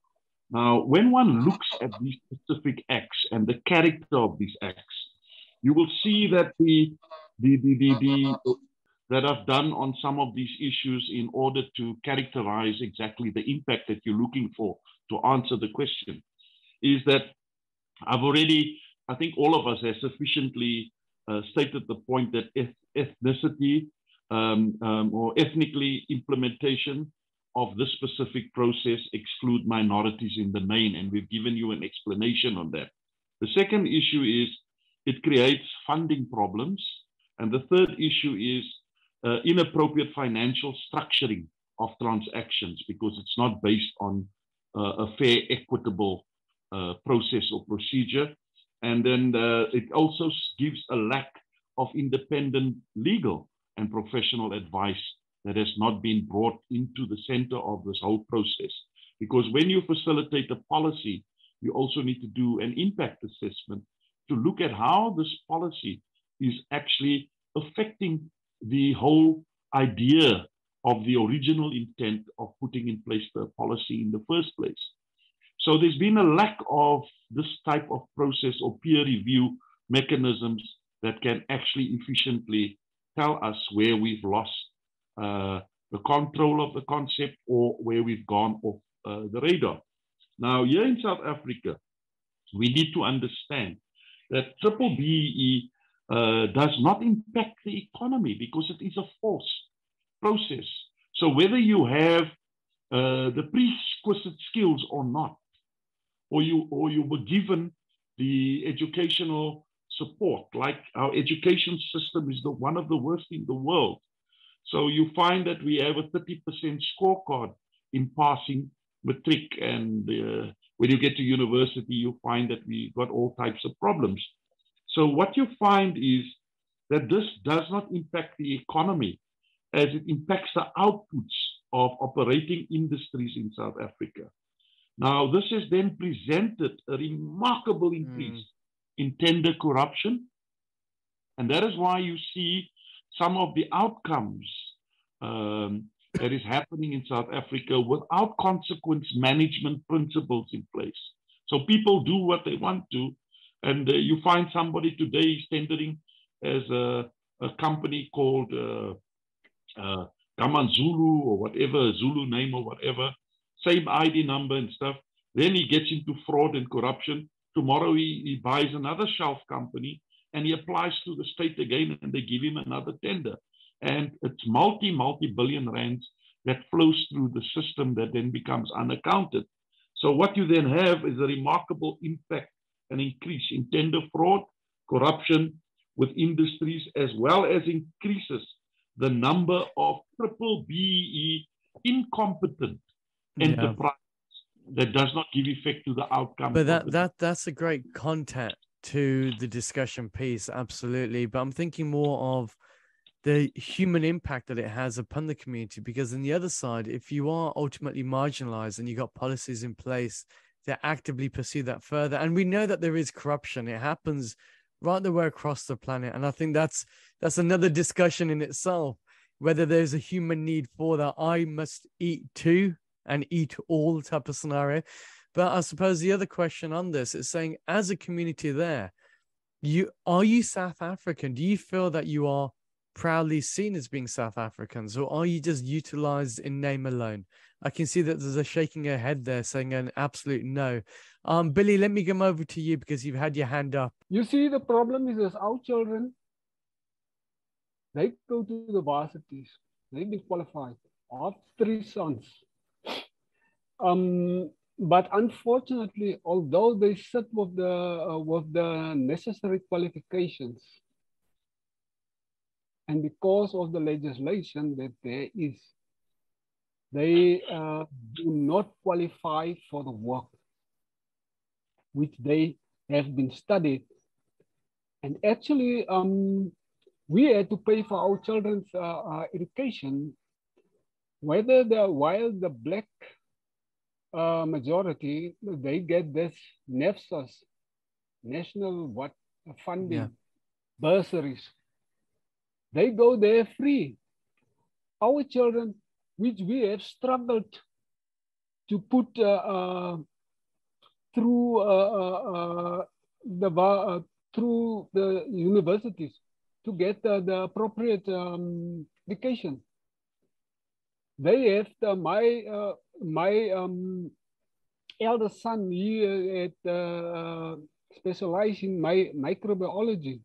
Now, when one looks at these specific acts and the character of these acts, you will see that that I've done on some of these issues in order to characterize exactly the impact that you're looking for to answer the question, is that I've already, I think all of us have sufficiently stated the point that ethnicity or ethnically implementation of this specific process exclude minorities in the main, and we've given you an explanation on that. The second issue is it creates funding problems, and the third issue is inappropriate financial structuring of transactions because it's not based on a fair, equitable process or procedure. And then it also gives a lack of independent legal and professional advice that has not been brought into the center of this whole process. Because when you facilitate a policy, you also need to do an impact assessment to look at how this policy is actually affecting the whole idea of the original intent of putting in place the policy in the first place. So there's been a lack of this type of process or peer review mechanisms that can actually efficiently tell us where we've lost the control of the concept or where we've gone off the radar. Now, here in South Africa, we need to understand that triple BEE does not impact the economy because it is a forced process. So whether you have the prerequisite skills or not, or you were given the educational support, like our education system is one of the worst in the world. So you find that we have a 30% scorecard in passing matric, and when you get to university, you find that we got all types of problems. So what you find is that this does not impact the economy as it impacts the outputs of operating industries in South Africa. Now, this has then presented a remarkable increase in tender corruption. And that is why you see some of the outcomes that is happening in South Africa without consequence management principles in place. So people do what they want to, and you find somebody today is tendering as a company called Gaman Zulu or whatever, Zulu name or whatever, same ID number and stuff. Then he gets into fraud and corruption. Tomorrow he buys another shelf company and he applies to the state again and they give him another tender. And it's multi-billion rands that flows through the system that then becomes unaccounted. So what you then have is a remarkable impact and increase in tender fraud, corruption with industries, as well as increases the number of triple BEE incompetent enterprise that does not give effect to the outcome. But that's a great content to the discussion piece, absolutely. But I'm thinking more of the human impact that it has upon the community, because on the other side, if you are ultimately marginalized and you got policies in place that actively pursue that further, and we know that there is corruption, it happens right the way across the planet. And I think that's another discussion in itself, whether there's a human need for that I must eat too and eat all type of scenario. But I suppose the other question on this is saying, as a community there, are you South African? Do you feel that you are proudly seen as being South Africans, or are you just utilized in name alone? I can see that there's a shaking her head there saying an absolute no. Billy, let me come over to you because you've had your hand up. You see, the problem is our children, they go to the varsities, they've been qualified. I have 3 sons. But unfortunately, although they sit with the necessary qualifications, and because of the legislation that there is, they do not qualify for the work which they have been studied. And actually, we had to pay for our children's education, while the black majority, they get this NEFSAS, national funding, bursaries. They go there free. Our children, which we have struggled to put through the universities to get the appropriate education. They have my elder son. He had specialized in microbiology.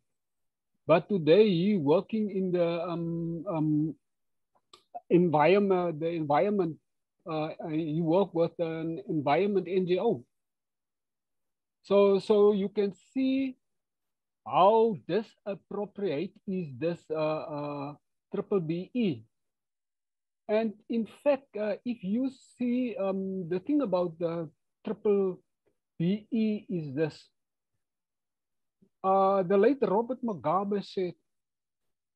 But today he working in the environment. He work with an environment NGO. So you can see how disappropriate is this triple BE. And in fact, if you see the thing about the triple BE is this. The late Robert Mugabe said,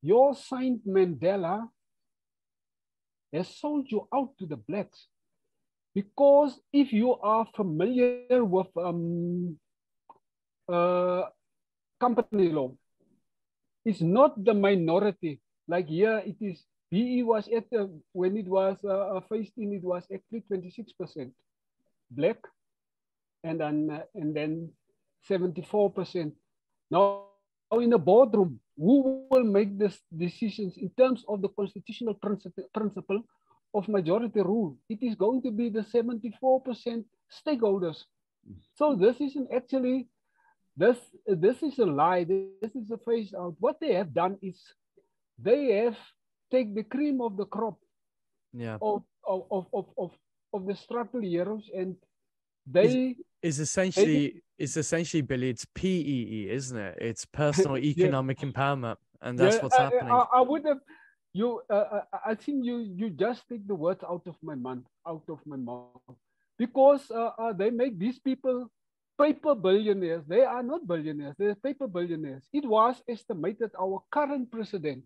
your Saint Mandela has sold you out to the blacks. Because if you are familiar with company law, it's not the minority. Like here, it is, BE was at, when it was phased in, it was actually 26% black, and then 74%. Now in the boardroom, who will make these decisions in terms of the constitutional principle of majority rule? It is going to be the 74% stakeholders. So this isn't actually, this is a lie. This is a phase out. What they have done is they have take the cream of the crop, Yeah, of the struggle heroes, and they is essentially, Billy, it's PEE, isn't it? It's personal economic empowerment, and that's what's happening. I would have you. I think you just take the words out of my mouth, because they make these people paper billionaires. They are not billionaires. They're paper billionaires. It was estimated our current president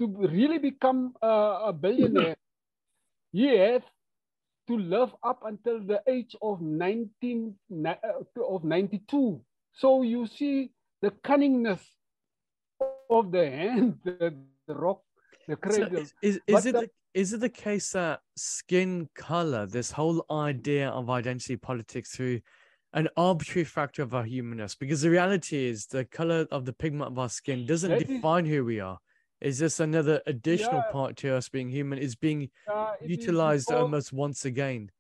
to really become a billionaire, he had to live up until the age of 92. So you see the cunningness of the hand, the rock, the cradle. So is it the case that skin color, this whole idea of identity politics through an arbitrary factor of our humanness? Because the reality is the color of the pigment of our skin doesn't define who we are. Is this another additional part to us being human? Is being utilized almost once again?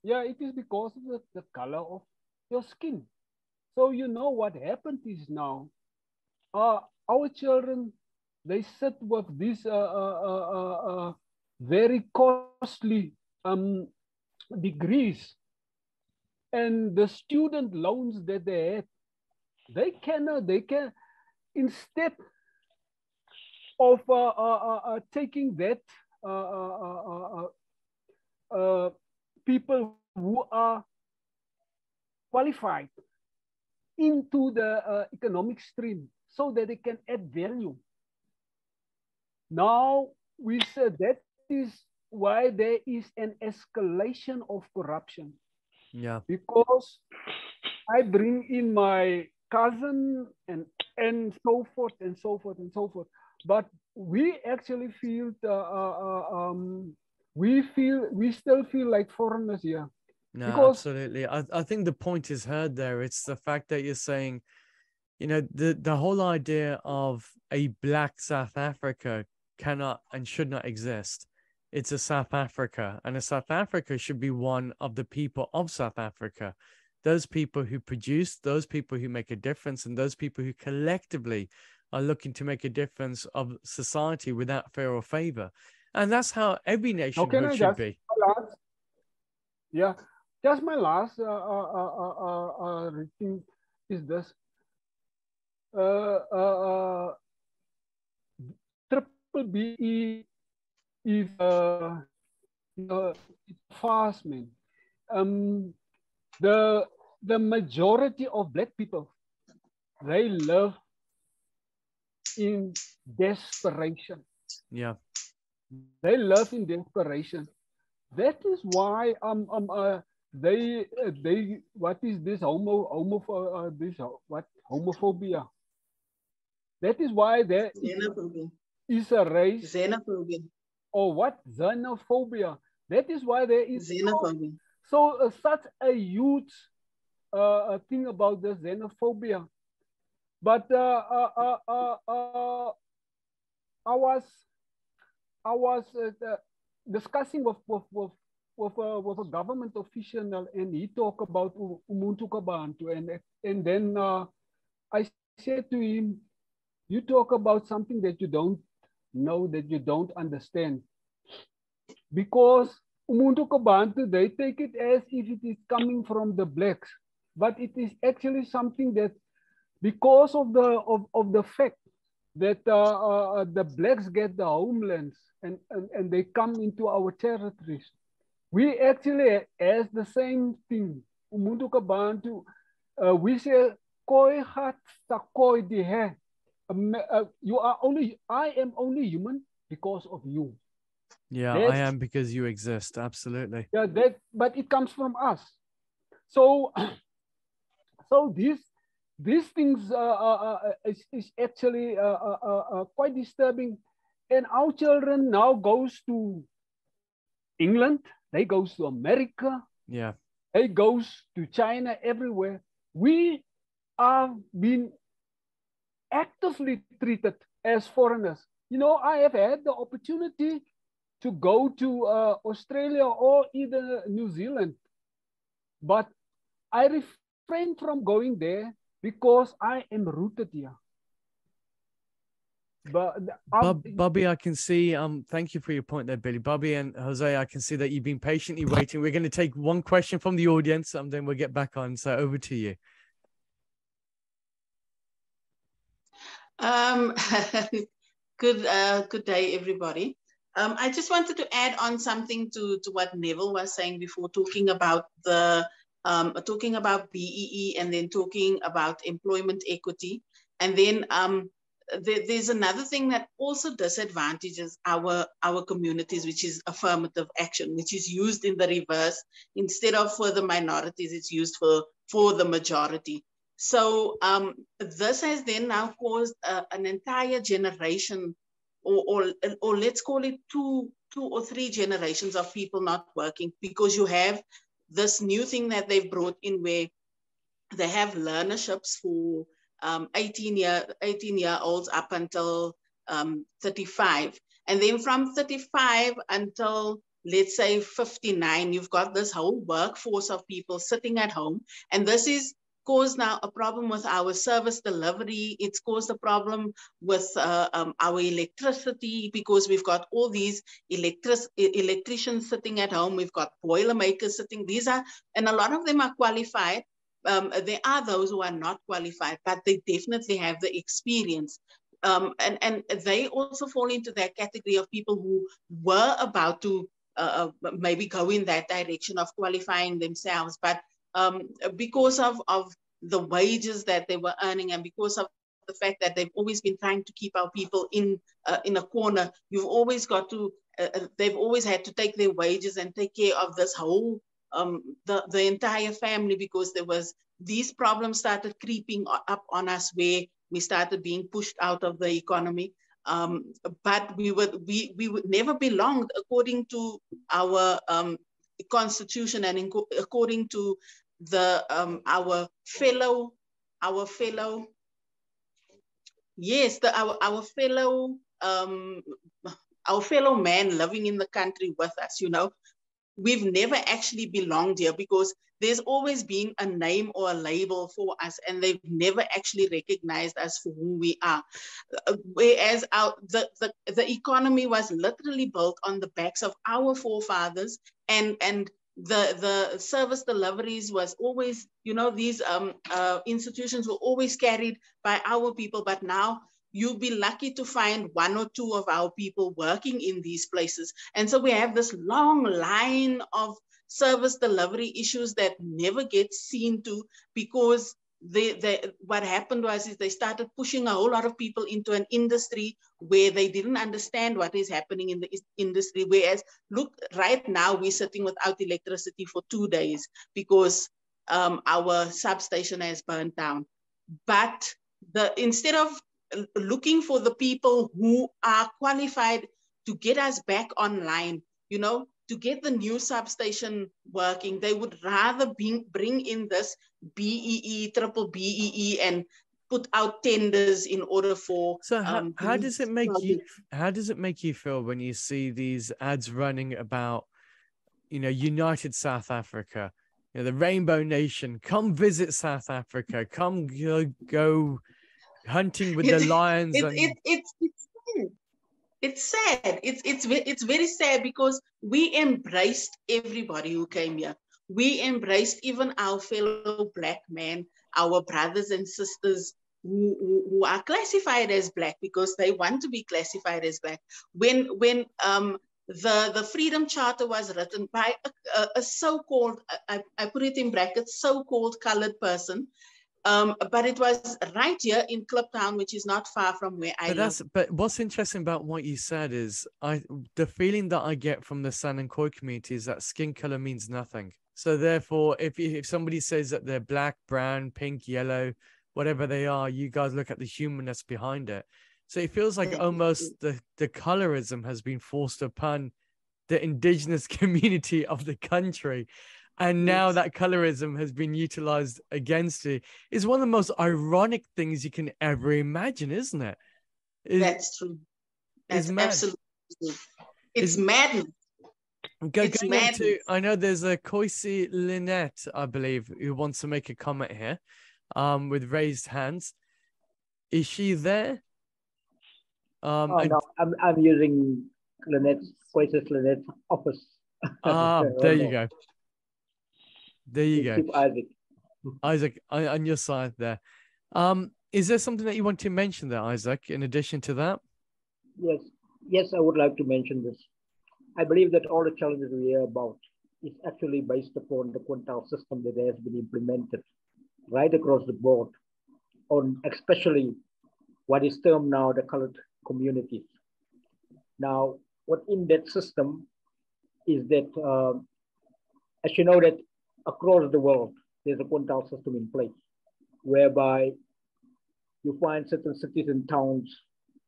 Yeah, it is because of the color of your skin. So you know what happened is now, our children, they sit with these very costly degrees, and the student loans that they had, they can instead of taking that people who are qualified into the economic stream so that they can add value. Now we said that is why there is an escalation of corruption. Yeah. Because I bring in my cousin and so forth and so forth and so forth. But we actually feel we still feel like foreigners here. No, because absolutely. I think the point is heard there. It's the fact that you're saying, you know, the whole idea of a black South Africa cannot and should not exist. It's a South Africa, and a South Africa should be one of the people of South Africa. Those people who produce, those people who make a difference, and those people who collectively are looking to make a difference of society without fear or favor. And that's how every nation should be. Just my last thing is this. Triple BE is fast, man. The majority of black people, they live in desperation. Yeah, they live in desperation. That is why they what is this homophobia? That is why there is a race xenophobia. Or what? Xenophobia. That is why there is xenophobia. So such a huge thing about the xenophobia. But I was discussing with a government official, and he talked about Umuntu Kabantu, and then I said to him, "You talk about something that you don't know, that you don't understand, because Umuntu Kabantu, they take it as if it is coming from the blacks, but it is actually something that, because of the fact that the blacks get the homelands and they come into our territories, we actually as the same thing. Umuntu Kabantu, we say koi hat sa koi di he. You are only, I am only human because of you. Yeah, I am because you exist. Absolutely. Yeah, but it comes from us. So, so these things is actually quite disturbing. And our children now goes to England, they goes to America, Yeah, they goes to China, everywhere. We are being actively treated as foreigners. You know, I have had the opportunity to go to Australia or either New Zealand, but I refrain from going there because I am rooted here. But Bobby, I can see. Thank you for your point there, Billy. Bobby and Jose, I can see that you've been patiently waiting. We're going to take one question from the audience, and then we'll get back on. So over to you. Good day, everybody. I just wanted to add on something to what Neville was saying before, talking about BEE and then talking about employment equity, and then there's another thing that also disadvantages our communities, which is affirmative action, which is used in the reverse. Instead of for the minorities, it's used for the majority. So this has then now caused an entire generation, or let's call it two or three generations of people not working, because you have this new thing that they've brought in where they have learnerships for 18-year-olds up until 35. And then from 35 until, let's say, 59, you've got this whole workforce of people sitting at home. And this is caused now a problem with our service delivery. It's caused a problem with our electricity, because we've got all these electricians sitting at home. We've got boilermakers sitting. And a lot of them are qualified. There are those who are not qualified, but they definitely have the experience. And they also fall into that category of people who were about to maybe go in that direction of qualifying themselves. But because of the wages that they were earning, and because of the fact that they've always been trying to keep our people in a corner, you've always got to, they've always had to take their wages and take care of this whole, the entire family, because there was, these problems started creeping up on us where we started being pushed out of the economy. But we would never belong, according to our constitution and according to the our fellow man living in the country with us. You know, we've never actually belonged here, because there's always been a name or a label for us, and they've never actually recognized us for who we are. Whereas the economy was literally built on the backs of our forefathers, and the service deliveries was always, you know, these institutions were always carried by our people. But now you'll be lucky to find one or two of our people working in these places. And so we have this long line of service delivery issues that never get seen to, because what happened was they started pushing a whole lot of people into an industry where they didn't understand what is happening in the industry. Whereas, look, right now we're sitting without electricity for 2 days because our substation has burned down. But instead of looking for the people who are qualified to get us back online, you know, to get the new substation working, they would rather bring in this BEE, triple BEE, and put out tenders in order for. So how does it make you? How does it make you feel when you see these ads running about, you know, United South Africa, you know, the Rainbow Nation? Come visit South Africa. Come go hunting with the lions. It's sad. It's very sad, because we embraced everybody who came here. We embraced even our fellow Black men, our brothers and sisters who are classified as Black because they want to be classified as Black. When the Freedom Charter was written by a so-called, I put it in brackets, so-called colored person, But it was right here in Kliptown, which is not far from where I live. But what's interesting about what you said is the feeling that I get from the San and Khoi community is that skin color means nothing. So therefore, if somebody says that they're black, brown, pink, yellow, whatever they are, you guys look at the humanness behind it. So it feels like almost the colorism has been forced upon the indigenous community of the country. And now that colorism has been utilized against it. Is one of the most ironic things you can ever imagine, isn't it? That's true. That's absolutely true. It's madness. I know there's a Khoisan Lynette, I believe, who wants to make a comment here, with raised hands. Is she there? No, I'm using Khoisan Lynette's office. There you go. There you go. Isaac. Isaac, on your side there. Is there something that you want to mention there, Isaac, in addition to that? Yes, I would like to mention this. I believe that all the challenges we hear about is actually based upon the quintile system that has been implemented right across the board on especially what is termed now the colored communities. Now, within that system is that, as you know, that across the world, there's a quintile system in place whereby you find certain cities and towns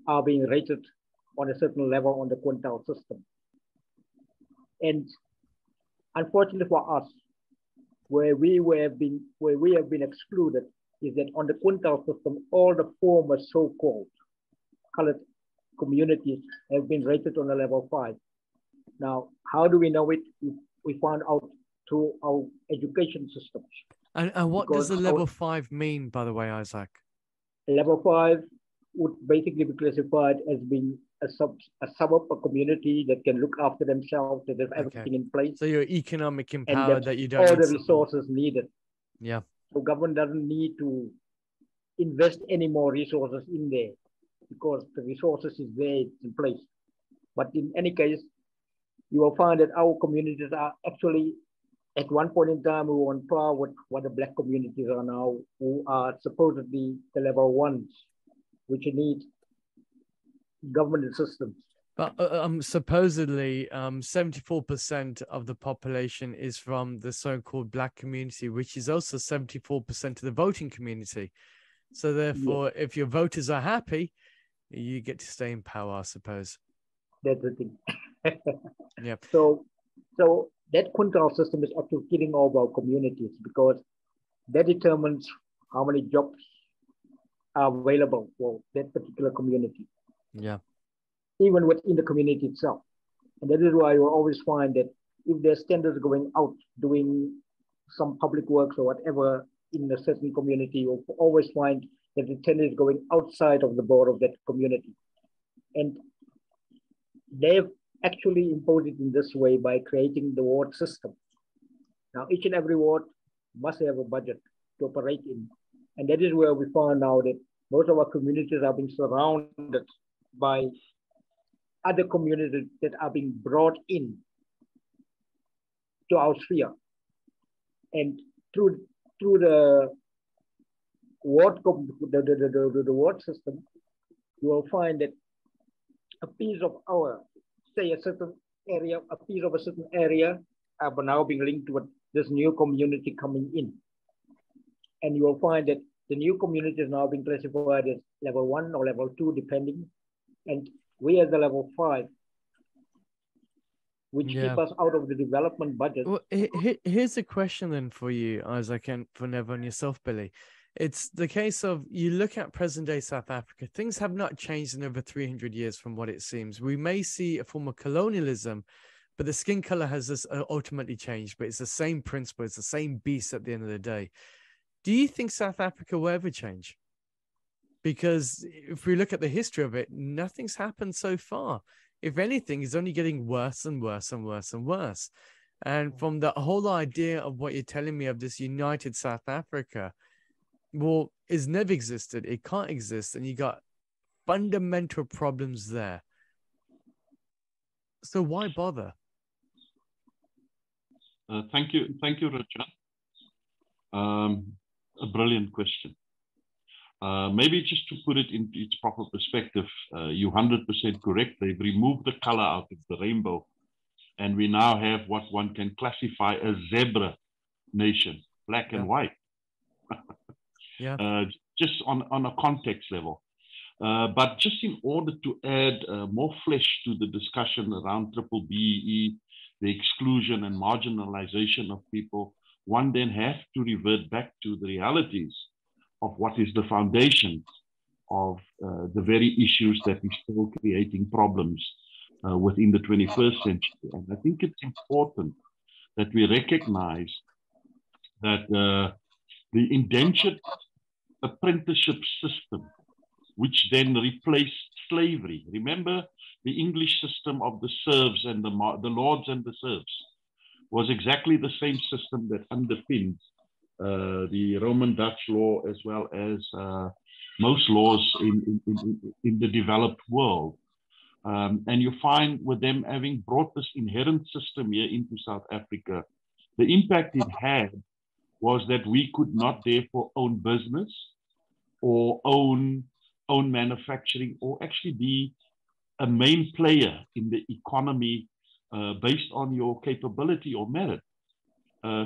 are being rated on a certain level on the quintile system. And unfortunately for us, where we have been excluded is that on the quintile system, all the former so-called colored communities have been rated on a level 5. Now, how do we know it? We found out through our education systems. And what does the level 5 mean, by the way, Isaac? Level 5 would basically be classified as being a suburb, a community that can look after themselves, that have everything in place. So you're economic empowered, that you don't all need the resources needed. Yeah. So government doesn't need to invest any more resources in there because the resources is there, it's in place. But in any case, you will find that our communities are actually, at one point in time, we were on par with what the black communities are now, who are supposedly the level 1s, which need government assistance. But supposedly 74% of the population is from the so-called black community, which is also 74% of the voting community. So therefore, if your voters are happy, you get to stay in power, I suppose. That's the thing. Yeah. So that quintile system is actually killing all of our communities because that determines how many jobs are available for that particular community. Yeah. Even within the community itself. And that is why you always find that if there's standards going out, doing some public works or whatever in a certain community, you'll always find that the tender is going outside of the board of that community. And they've actually imposed it in this way by creating the ward system. Now, each and every ward must have a budget to operate in. And that is where we found out that most of our communities are being surrounded by other communities that are being brought in to our sphere. And through the ward system, you will find that a piece of our, say a certain area, a piece of a certain area are now being linked with this new community coming in. And you will find that the new community is now being classified as level 1 or level 2, depending. And we are the level 5, which keep us out of the development budget. Well, here's a question then for you, Isaac, and for Nevo and yourself, Billy. It's the case of, you look at present day South Africa, things have not changed in over 300 years from what it seems. We may see a form of colonialism, but the skin color has ultimately changed, but it's the same principle, it's the same beast at the end of the day. Do you think South Africa will ever change? Because if we look at the history of it, nothing's happened so far. If anything, it's only getting worse and worse and worse and worse. And from the whole idea of what you're telling me of this united South Africa, well, it's never existed. It can't exist. And you got fundamental problems there. So why bother? Thank you, Richard. A brilliant question. Maybe just to put it into its proper perspective, you're 100% correct. They've removed the color out of the rainbow, and we now have what one can classify as zebra nation, black and white. Just on a context level. But just in order to add more flesh to the discussion around triple BEE, the exclusion and marginalization of people, one then has to revert back to the realities of what is the foundation of the very issues that is still creating problems within the 21st century. And I think it's important that we recognize that the indentured apprenticeship system, which then replaced slavery. Remember, the English system of the serfs and the lords and the serfs was exactly the same system that underpinned the Roman Dutch law, as well as most laws in the developed world. And you find with them having brought this inherent system here into South Africa, the impact it had was that we could not therefore own business or own manufacturing, or actually be a main player in the economy based on your capability or merit.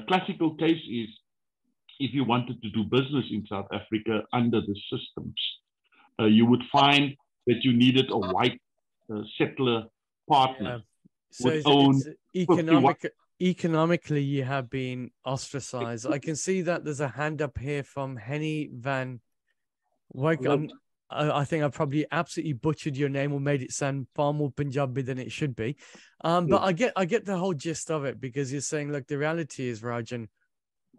Classical case is if you wanted to do business in South Africa under the systems, you would find that you needed a white settler partner. So it's economically, you have been ostracized. I can see that there's a hand up here from Henny Van Wyk. I think I probably absolutely butchered your name or made it sound far more Punjabi than it should be. But I get the whole gist of it, because you're saying, look, the reality is, Rajan,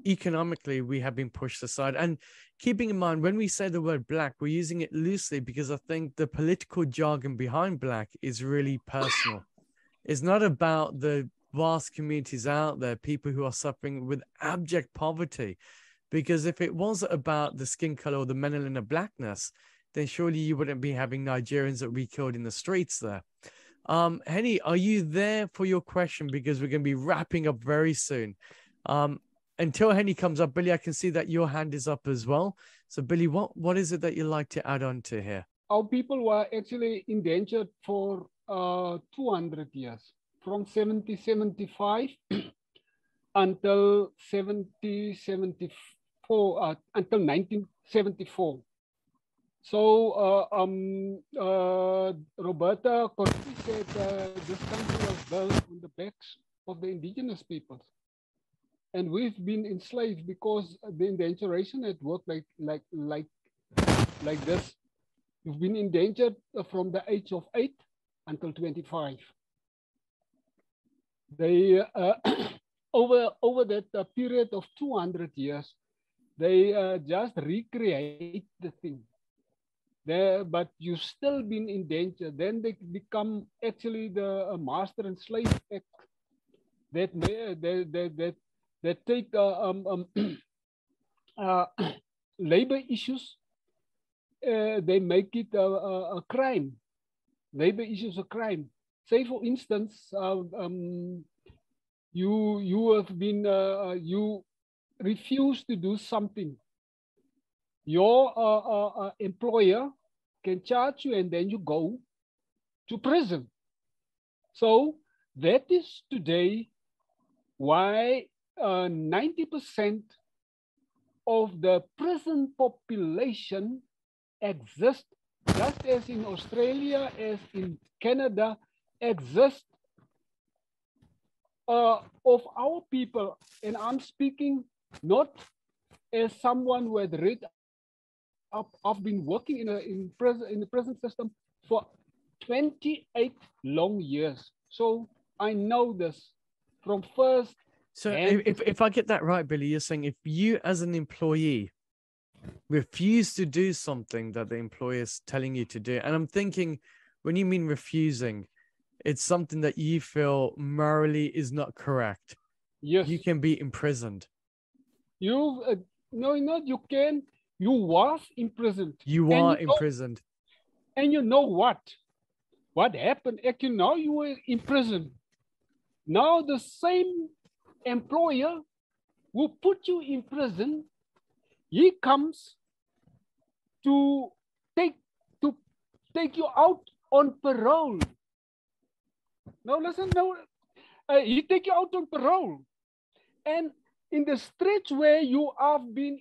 economically, we have been pushed aside. And keeping in mind, when we say the word black, we're using it loosely because I think the political jargon behind black is really personal. It's not about the vast communities out there, people who are suffering with abject poverty. Because if it was about the skin color or the melanin of blackness, then surely you wouldn't be having Nigerians that we killed in the streets there. Henny, are you there for your question? Because we're going to be wrapping up very soon. Until Henny comes up, Billy, I can see that your hand is up as well. So Billy, what is it that you'd like to add on to here? Our people were actually indentured for 200 years, from 1775 until 1774, until 1974. So Roberta Corti said this country was built on the backs of the indigenous peoples. And we've been enslaved because the indenturation had worked like this. You've been indentured from the age of 8 until 25. They over that period of 200 years, they just recreate the thing. But you've still been indentured. Then they become actually the Master and Slave Act that take labor issues. They make it a crime. Labor issues a crime. Say, for instance, you have been you refuse to do something. Your employer can charge you, and then you go to prison. So that is today why 90% of the prison population exists, just as in Australia, as in Canada, exist of our people. And I'm speaking not as someone who had read up. I've been working in the prison system for 28 long years. So I know this from first. So if I get that right, Billy, you're saying if you as an employee refuse to do something that the employer is telling you to do, and I'm thinking when you mean refusing, it's something that you feel morally is not correct. Yes. You can be imprisoned. No, not you can. You was imprisoned. You are imprisoned. And you know what? What happened? Actually, now you were in prison. Now the same employer will put you in prison he comes to take you out on parole. Now listen, he take you out on parole, and in the stretch where you have been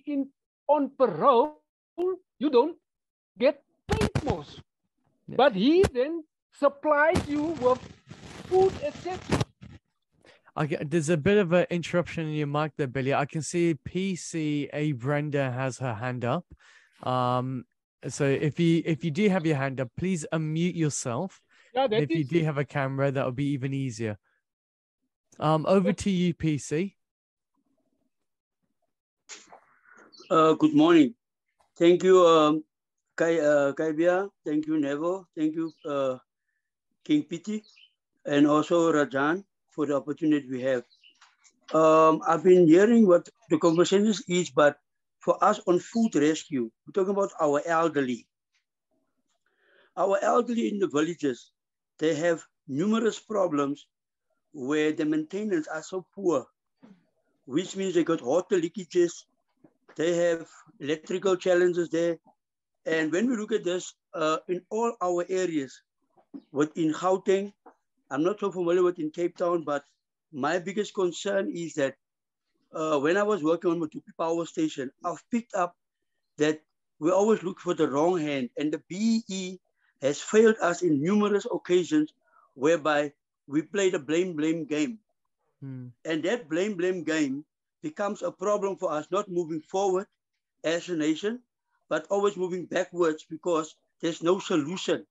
on parole, you don't get paid most. Yeah. But he then supplies you with food, etc. There's a bit of an interruption in your mic there, Billy. I can see PCA Brenda has her hand up. So if you do have your hand up, please unmute yourself. Yeah, if you do have a camera, that would be even easier. Over to you, PC. Good morning. Thank you, Kaibia. Thank you, Nevo. Thank you, King Piti, and also Rajan for the opportunity we have. I've been hearing what the conversation is, but for us on food rescue, we're talking about our elderly. Our elderly in the villages, they have numerous problems where the maintenance are so poor, which means they got water leakages, they have electrical challenges there. And when we look at this in all our areas, within Gauteng, I'm not so familiar with in Cape Town, but my biggest concern is that when I was working on Matupi Power Station, I've picked up that we always look for the wrong hand, and the BEE has failed us in numerous occasions whereby we play the blame game. And that blame game becomes a problem for us, not moving forward as a nation, but always moving backwards because there's no solution.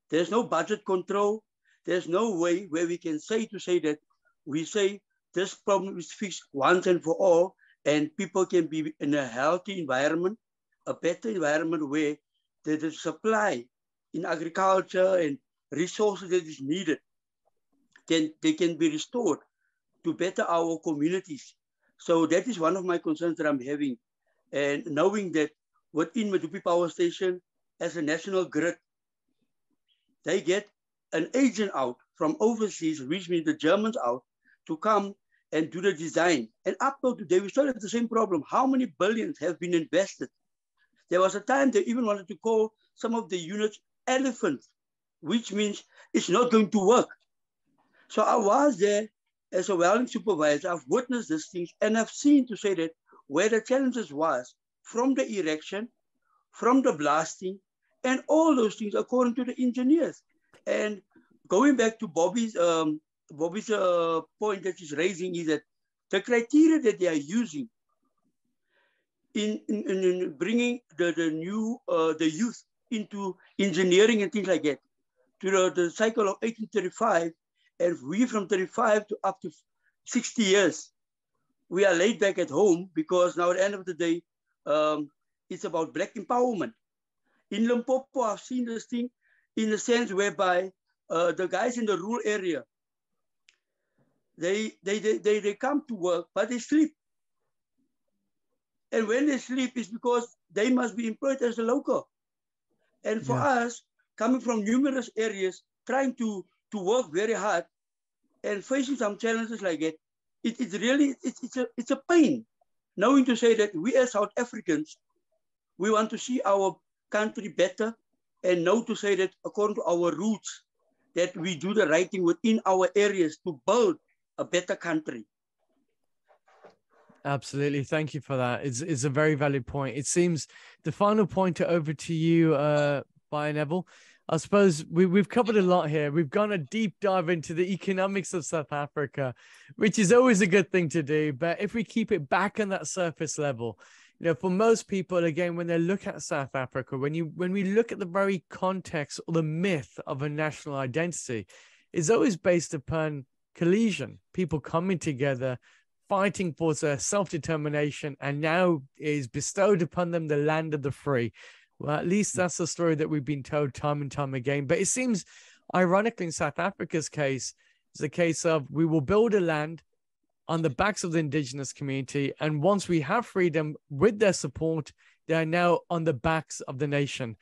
There's no budget control. There's no way where we can say that we say this problem is fixed once and for all, and people can be in a healthy environment, a better environment where the supply in agriculture and resources that is needed, they can be restored to better our communities. So that is one of my concerns that I'm having. And knowing that within Matupi Power Station, as a national grid, they get an agent out from overseas, which means the Germans out, to come and do the design. And up till today, we still have the same problem. How many billions have been invested? There was a time they even wanted to call some of the units elephants, which means it's not going to work. So I was there as a welding supervisor. I've witnessed these things, and I've seen to say that where the challenges was from the erection, from the blasting, and all those things according to the engineers. And going back to Bobby's point that she's raising is that the criteria that they are using in bringing the youth into engineering and things like that, to the cycle of 1835, and we from 35 to up to 60 years, we are laid back at home because now at the end of the day, it's about Black empowerment. In Limpopo, I've seen this thing in the sense whereby the guys in the rural area, they come to work, but they sleep. And when they sleep, it's because they must be employed as a local. And for us, coming from numerous areas, trying to work very hard and facing some challenges like that, it's really a pain. Knowing to say that we as South Africans, we want to see our country better, and know to say that according to our roots, that we do the right thing within our areas to build a better country. Absolutely. Thank you for that. It's a very valid point. It seems the final pointer over to you, Brian Neville. I suppose we've covered a lot here. We've gone a deep dive into the economics of South Africa, which is always a good thing to do. But if we keep it back on that surface level, you know, for most people, again, when they look at South Africa, when we look at the very context or the myth of a national identity, it's always based upon cohesion, people coming together, fighting for their self-determination, and now is bestowed upon them the land of the free. Well, at least that's the story that we've been told time and time again. But it seems, ironically, in South Africa's case, it's a case of we will build a land on the backs of the indigenous community, and once we have freedom with their support, they are now on the backs of the nation.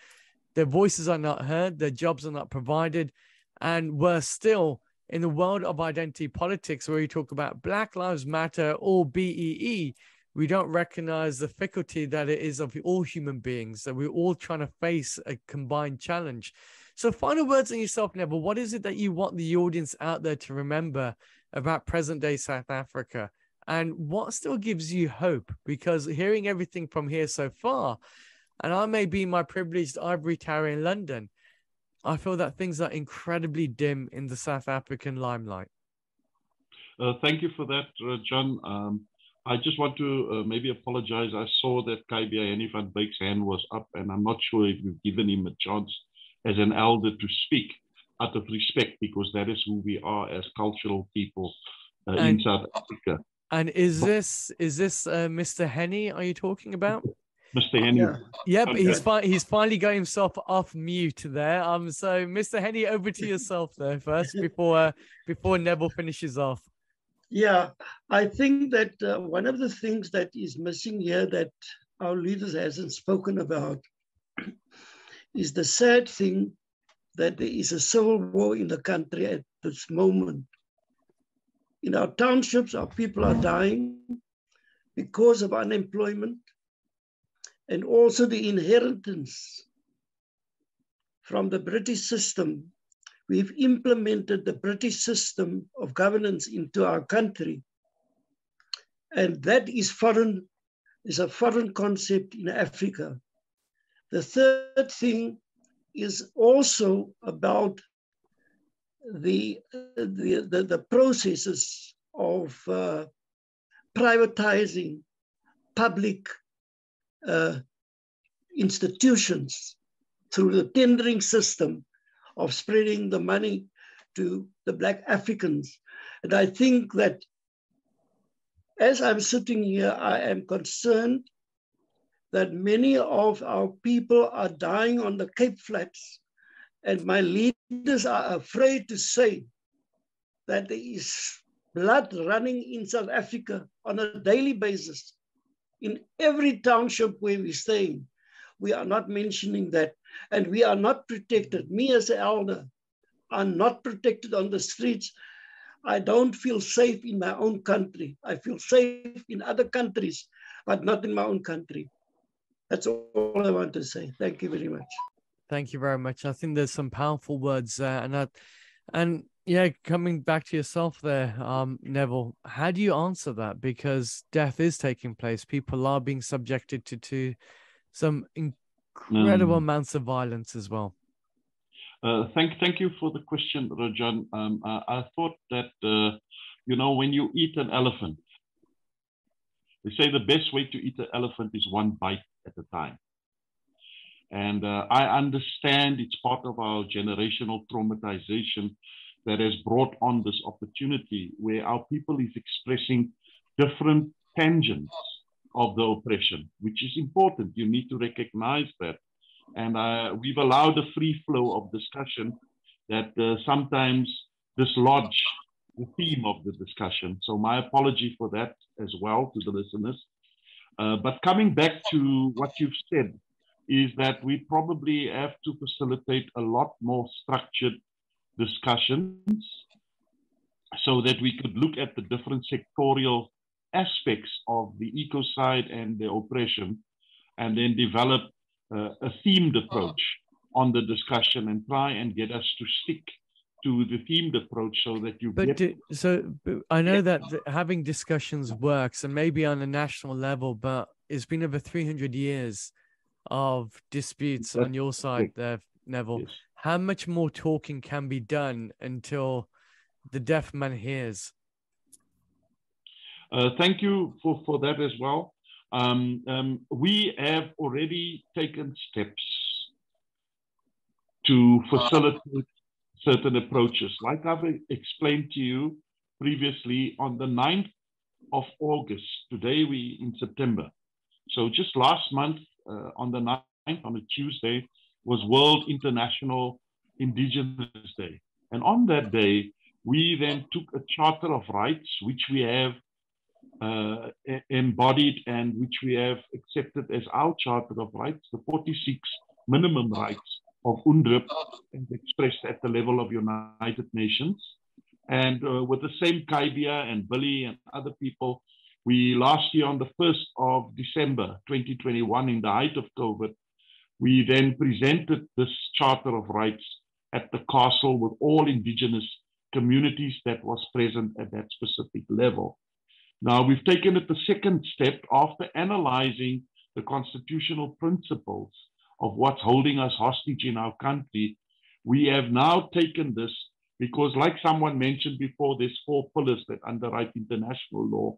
Their voices are not heard, their jobs are not provided, and we're still in the world of identity politics where you talk about Black Lives Matter or BEE. we don't recognize the faculty that it is of all human beings, that we're all trying to face a combined challenge. So final words on yourself, Neville. What is it that you want the audience out there to remember about present day South Africa? And what still gives you hope? Because hearing everything from here so far, and I may be in my privileged ivory tower in London, I feel that things are incredibly dim in the South African limelight. Thank you for that, John. I just want to maybe apologize. I saw that Kaibia Henny van Beek's hand was up, and I'm not sure if we've given him a chance as an elder to speak out of respect, because that is who we are as cultural people in South Africa. And is this Mr. Henny? Are you talking about? Mr. Henny. Yeah, but he's finally got himself off mute there. So Mr. Henny, over to yourself there first before Neville finishes off. Yeah, I think that one of the things that is missing here that our leaders hasn't spoken about is the sad thing that there is a civil war in the country at this moment. In our townships, our people are dying because of unemployment and also the inheritance from the British system. We've implemented the British system of governance into our country. And that is a foreign concept in Africa. The third thing is also about the processes of privatizing public institutions through the tendering system of spreading the money to the Black Africans. And I think that as I'm sitting here, I am concerned that many of our people are dying on the Cape Flats, and my leaders are afraid to say that there is blood running in South Africa on a daily basis. In every township where we're staying, we are not mentioning that, and we are not protected. Me as an elder, I'm not protected on the streets. I don't feel safe in my own country. I feel safe in other countries, but not in my own country. That's all I want to say. Thank you very much. Thank you very much. I think there's some powerful words there, and yeah, coming back to yourself there, Neville, how do you answer that? Because death is taking place. People are being subjected to some incredible amounts of violence as well. Thank you for the question, Rajan. I thought that, when you eat an elephant, they say the best way to eat an elephant is one bite at a time. And I understand it's part of our generational traumatization that has brought on this opportunity where our people is expressing different tangents of the oppression, which is important. You need to recognize that. And we've allowed a free flow of discussion that sometimes dislodge the theme of the discussion. So my apology for that as well to the listeners. But coming back to what you've said is that we probably have to facilitate a lot more structured discussions so that we could look at the different sectorial aspects of the ecocide and the oppression, and then develop a themed approach on the discussion and try and get us to stick to the themed approach so that you but I know that having discussions works, and maybe on a national level, but it's been over 300 years of disputes on your side there, Neville. Yes. How much more talking can be done until the deaf man hears? Thank you for that as well. We have already taken steps to facilitate certain approaches. Like I've explained to you previously, on the 9th of August, today we in September. So just last month, on the 9th, on a Tuesday, was World International Indigenous Day. And on that day, we then took a Charter of Rights, which we have embodied and which we have accepted as our Charter of Rights, the 46 minimum rights of UNRWA, and expressed at the level of United Nations. And with the same Kaibia and Billy and other people, last year on the 1st of December 2021, in the height of COVID, we then presented this Charter of Rights at the castle with all indigenous communities that was present at that specific level. Now, we've taken it the second step after analyzing the constitutional principles of what's holding us hostage in our country. We have now taken this because, like someone mentioned before, there's 4 pillars that underwrite international law.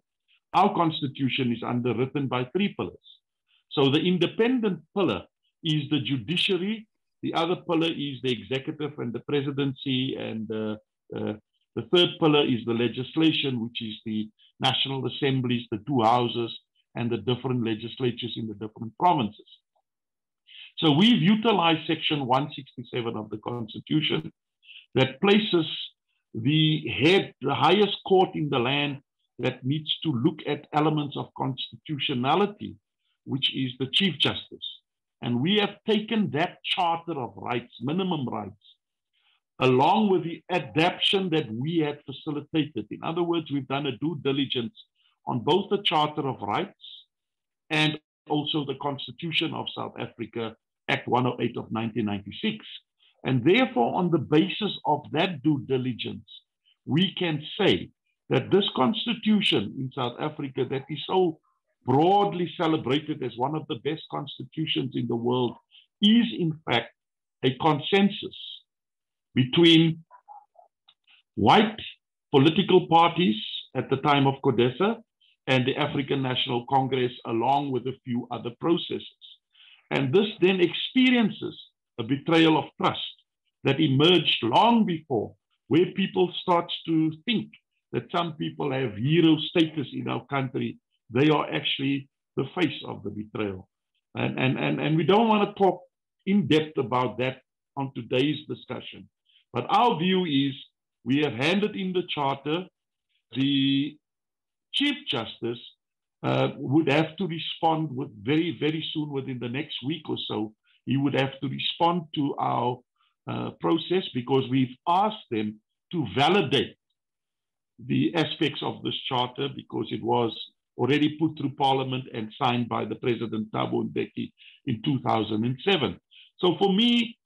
Our constitution is underwritten by 3 pillars. So the independent pillar is the judiciary. The other pillar is the executive and the presidency. And the third pillar is the legislation, which is the national assemblies, the 2 houses, and the different legislatures in the different provinces. So we've utilized Section 167 of the Constitution that places the highest court in the land that needs to look at elements of constitutionality, which is the Chief Justice. And we have taken that Charter of Rights, minimum rights, along with the adaptation that we had facilitated. In other words, we've done a due diligence on both the Charter of Rights and also the Constitution of South Africa, Act 108 of 1996. And therefore, on the basis of that due diligence, we can say that this constitution in South Africa that is so broadly celebrated as one of the best constitutions in the world is in fact a consensus between white political parties at the time of CODESA and the African National Congress, along with a few other processes. And this then experiences a betrayal of trust that emerged long before, where people start to think that some people have hero status in our country. They are actually the face of the betrayal. And we don't want to talk in depth about that on today's discussion. But our view is we have handed in the charter. The Chief Justice would have to respond with very, very soon, within the next week or so. He would have to respond to our process because we've asked them to validate the aspects of this charter because it was already put through Parliament and signed by the President Thabo Mbeki in 2007. So for me,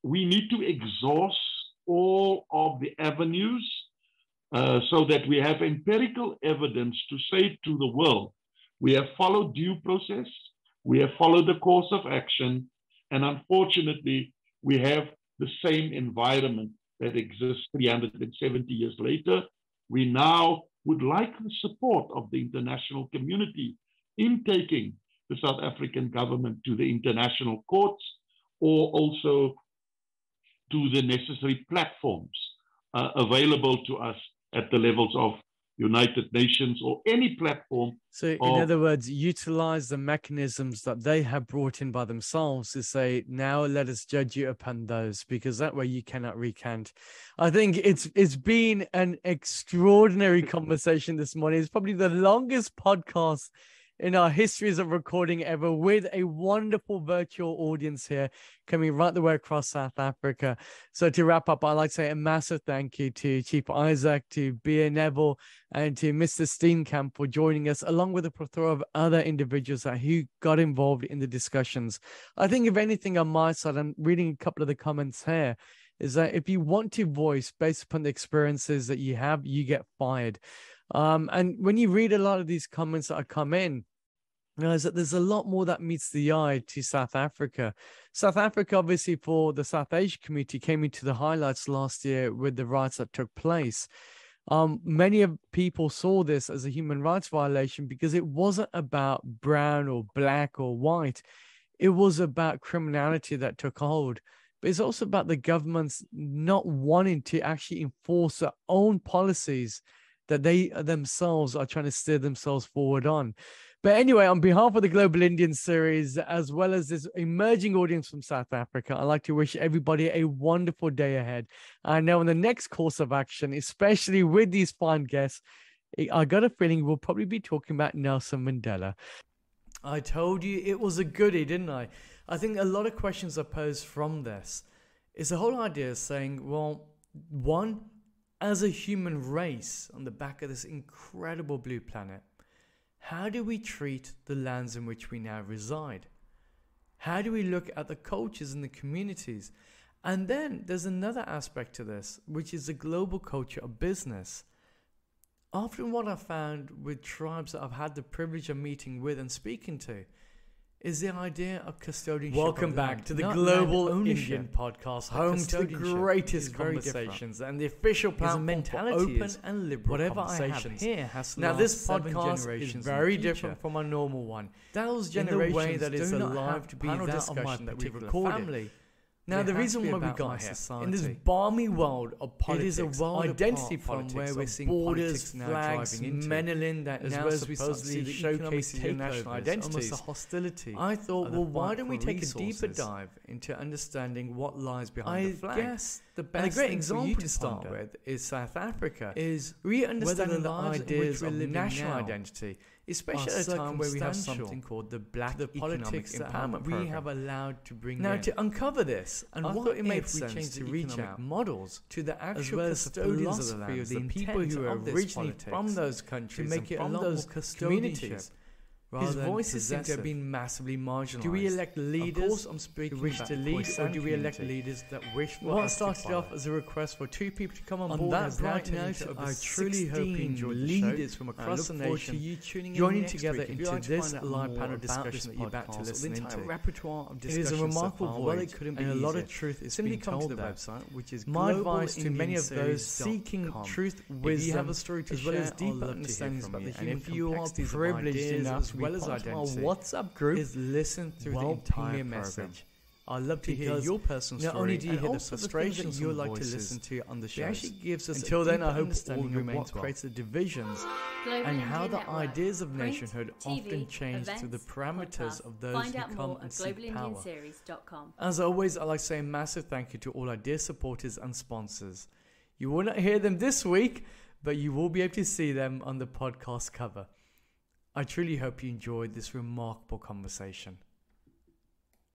we need to exhaust all of the avenues so that we have empirical evidence to say to the world, we have followed due process, we have followed the course of action, and unfortunately, we have the same environment that exists 370 years later. We now would like the support of the international community in taking the South African government to the international courts or also to the necessary platforms available to us at the levels of United Nations or any platform. So in other words, utilize the mechanisms that they have brought in by themselves to say, now let us judge you upon those, because that way you cannot recant. I think it's been an extraordinary conversation this morning. It's probably the longest podcast in our histories of recording ever, with a wonderful virtual audience here coming right the way across South Africa. So to wrap up, I'd like to say a massive thank you to Chief Isaac, to Bia Neville, and to Mr. Steenkamp for joining us, along with a plethora of other individuals who got involved in the discussions. I think if anything on my side, I'm reading a couple of the comments here, is that if you want to voice based upon the experiences that you have, you get fired. And when you read a lot of these comments that come in, realize that there's a lot more that meets the eye to South Africa. South Africa, obviously, for the South Asian community, came into the highlights last year with the riots that took place. Many of people saw this as a human rights violation because it wasn't about brown or black or white. It was about criminality that took hold. But it's also about the governments not wanting to actually enforce their own policies that they themselves are trying to steer themselves forward on. But anyway, on behalf of the Global Indian series, as well as this emerging audience from South Africa, I'd like to wish everybody a wonderful day ahead. I know in the next course of action, especially with these fine guests, I got a feeling we'll probably be talking about Nelson Mandela. I told you it was a goodie, didn't I? I think a lot of questions are posed from this. Is the whole idea of saying, well, one, as a human race on the back of this incredible blue planet, How do we treat the lands in which we now reside? How do we look at the cultures and the communities? And then there's another aspect to this, which is the global culture of business. Often what I've found with tribes that I've had the privilege of meeting with and speaking to is the idea of custodianship. Welcome back to the Global Indian Podcast, home to the greatest conversations and the official platform for open and liberal conversations. Now this podcast is very different from our normal one. Those generations in the way that it's a live panel discussion that we've recorded. Now, the reason why we got here, in this balmy world of politics, it is a world identity politics, where we're seeing borders, flags, melanin that as now well as supposedly showcases your national identities, almost a hostility. I thought, well, why don't we take a deeper dive into understanding what lies behind the flag? I guess the best great example to start with is South Africa, is re-understanding the ideas of national identity, especially at a time where we have something called the Black Politics Empowerment Program. We have allowed to bring now in. To uncover this, and I thought it made sense to reach out models to the actual custodians of the land, the people who are originally from those countries, to make it from those communities. His voices seem to have been massively marginalized. Do we elect leaders who wish to lead, or do we elect leaders that wish for what started off as a request for two people to come on board that bright note, I truly hope you enjoyed leaders from across the nation joining together into this live panel discussion that you're about to listen into. Repertoire of discussions. It is a remarkable voyage, and a lot of truth is being told there. Which is my advice to many of those seeking truth, wisdom, as well as deeper understandings about the human complexities. If you are privileged enough, well as identity, our WhatsApp group is listen through the entire message. I'd love to hear your personal story. Not only do you hear the frustrations you like to listen to on the show, it actually gives us until then I hope all remains what creates the divisions and how the ideas of nationhood often change through the parameters of those who come and seek power. As always, I'd like to say a massive thank you to all our dear supporters and sponsors. You will not hear them this week, but you will be able to see them on the podcast cover. I truly hope you enjoyed this remarkable conversation.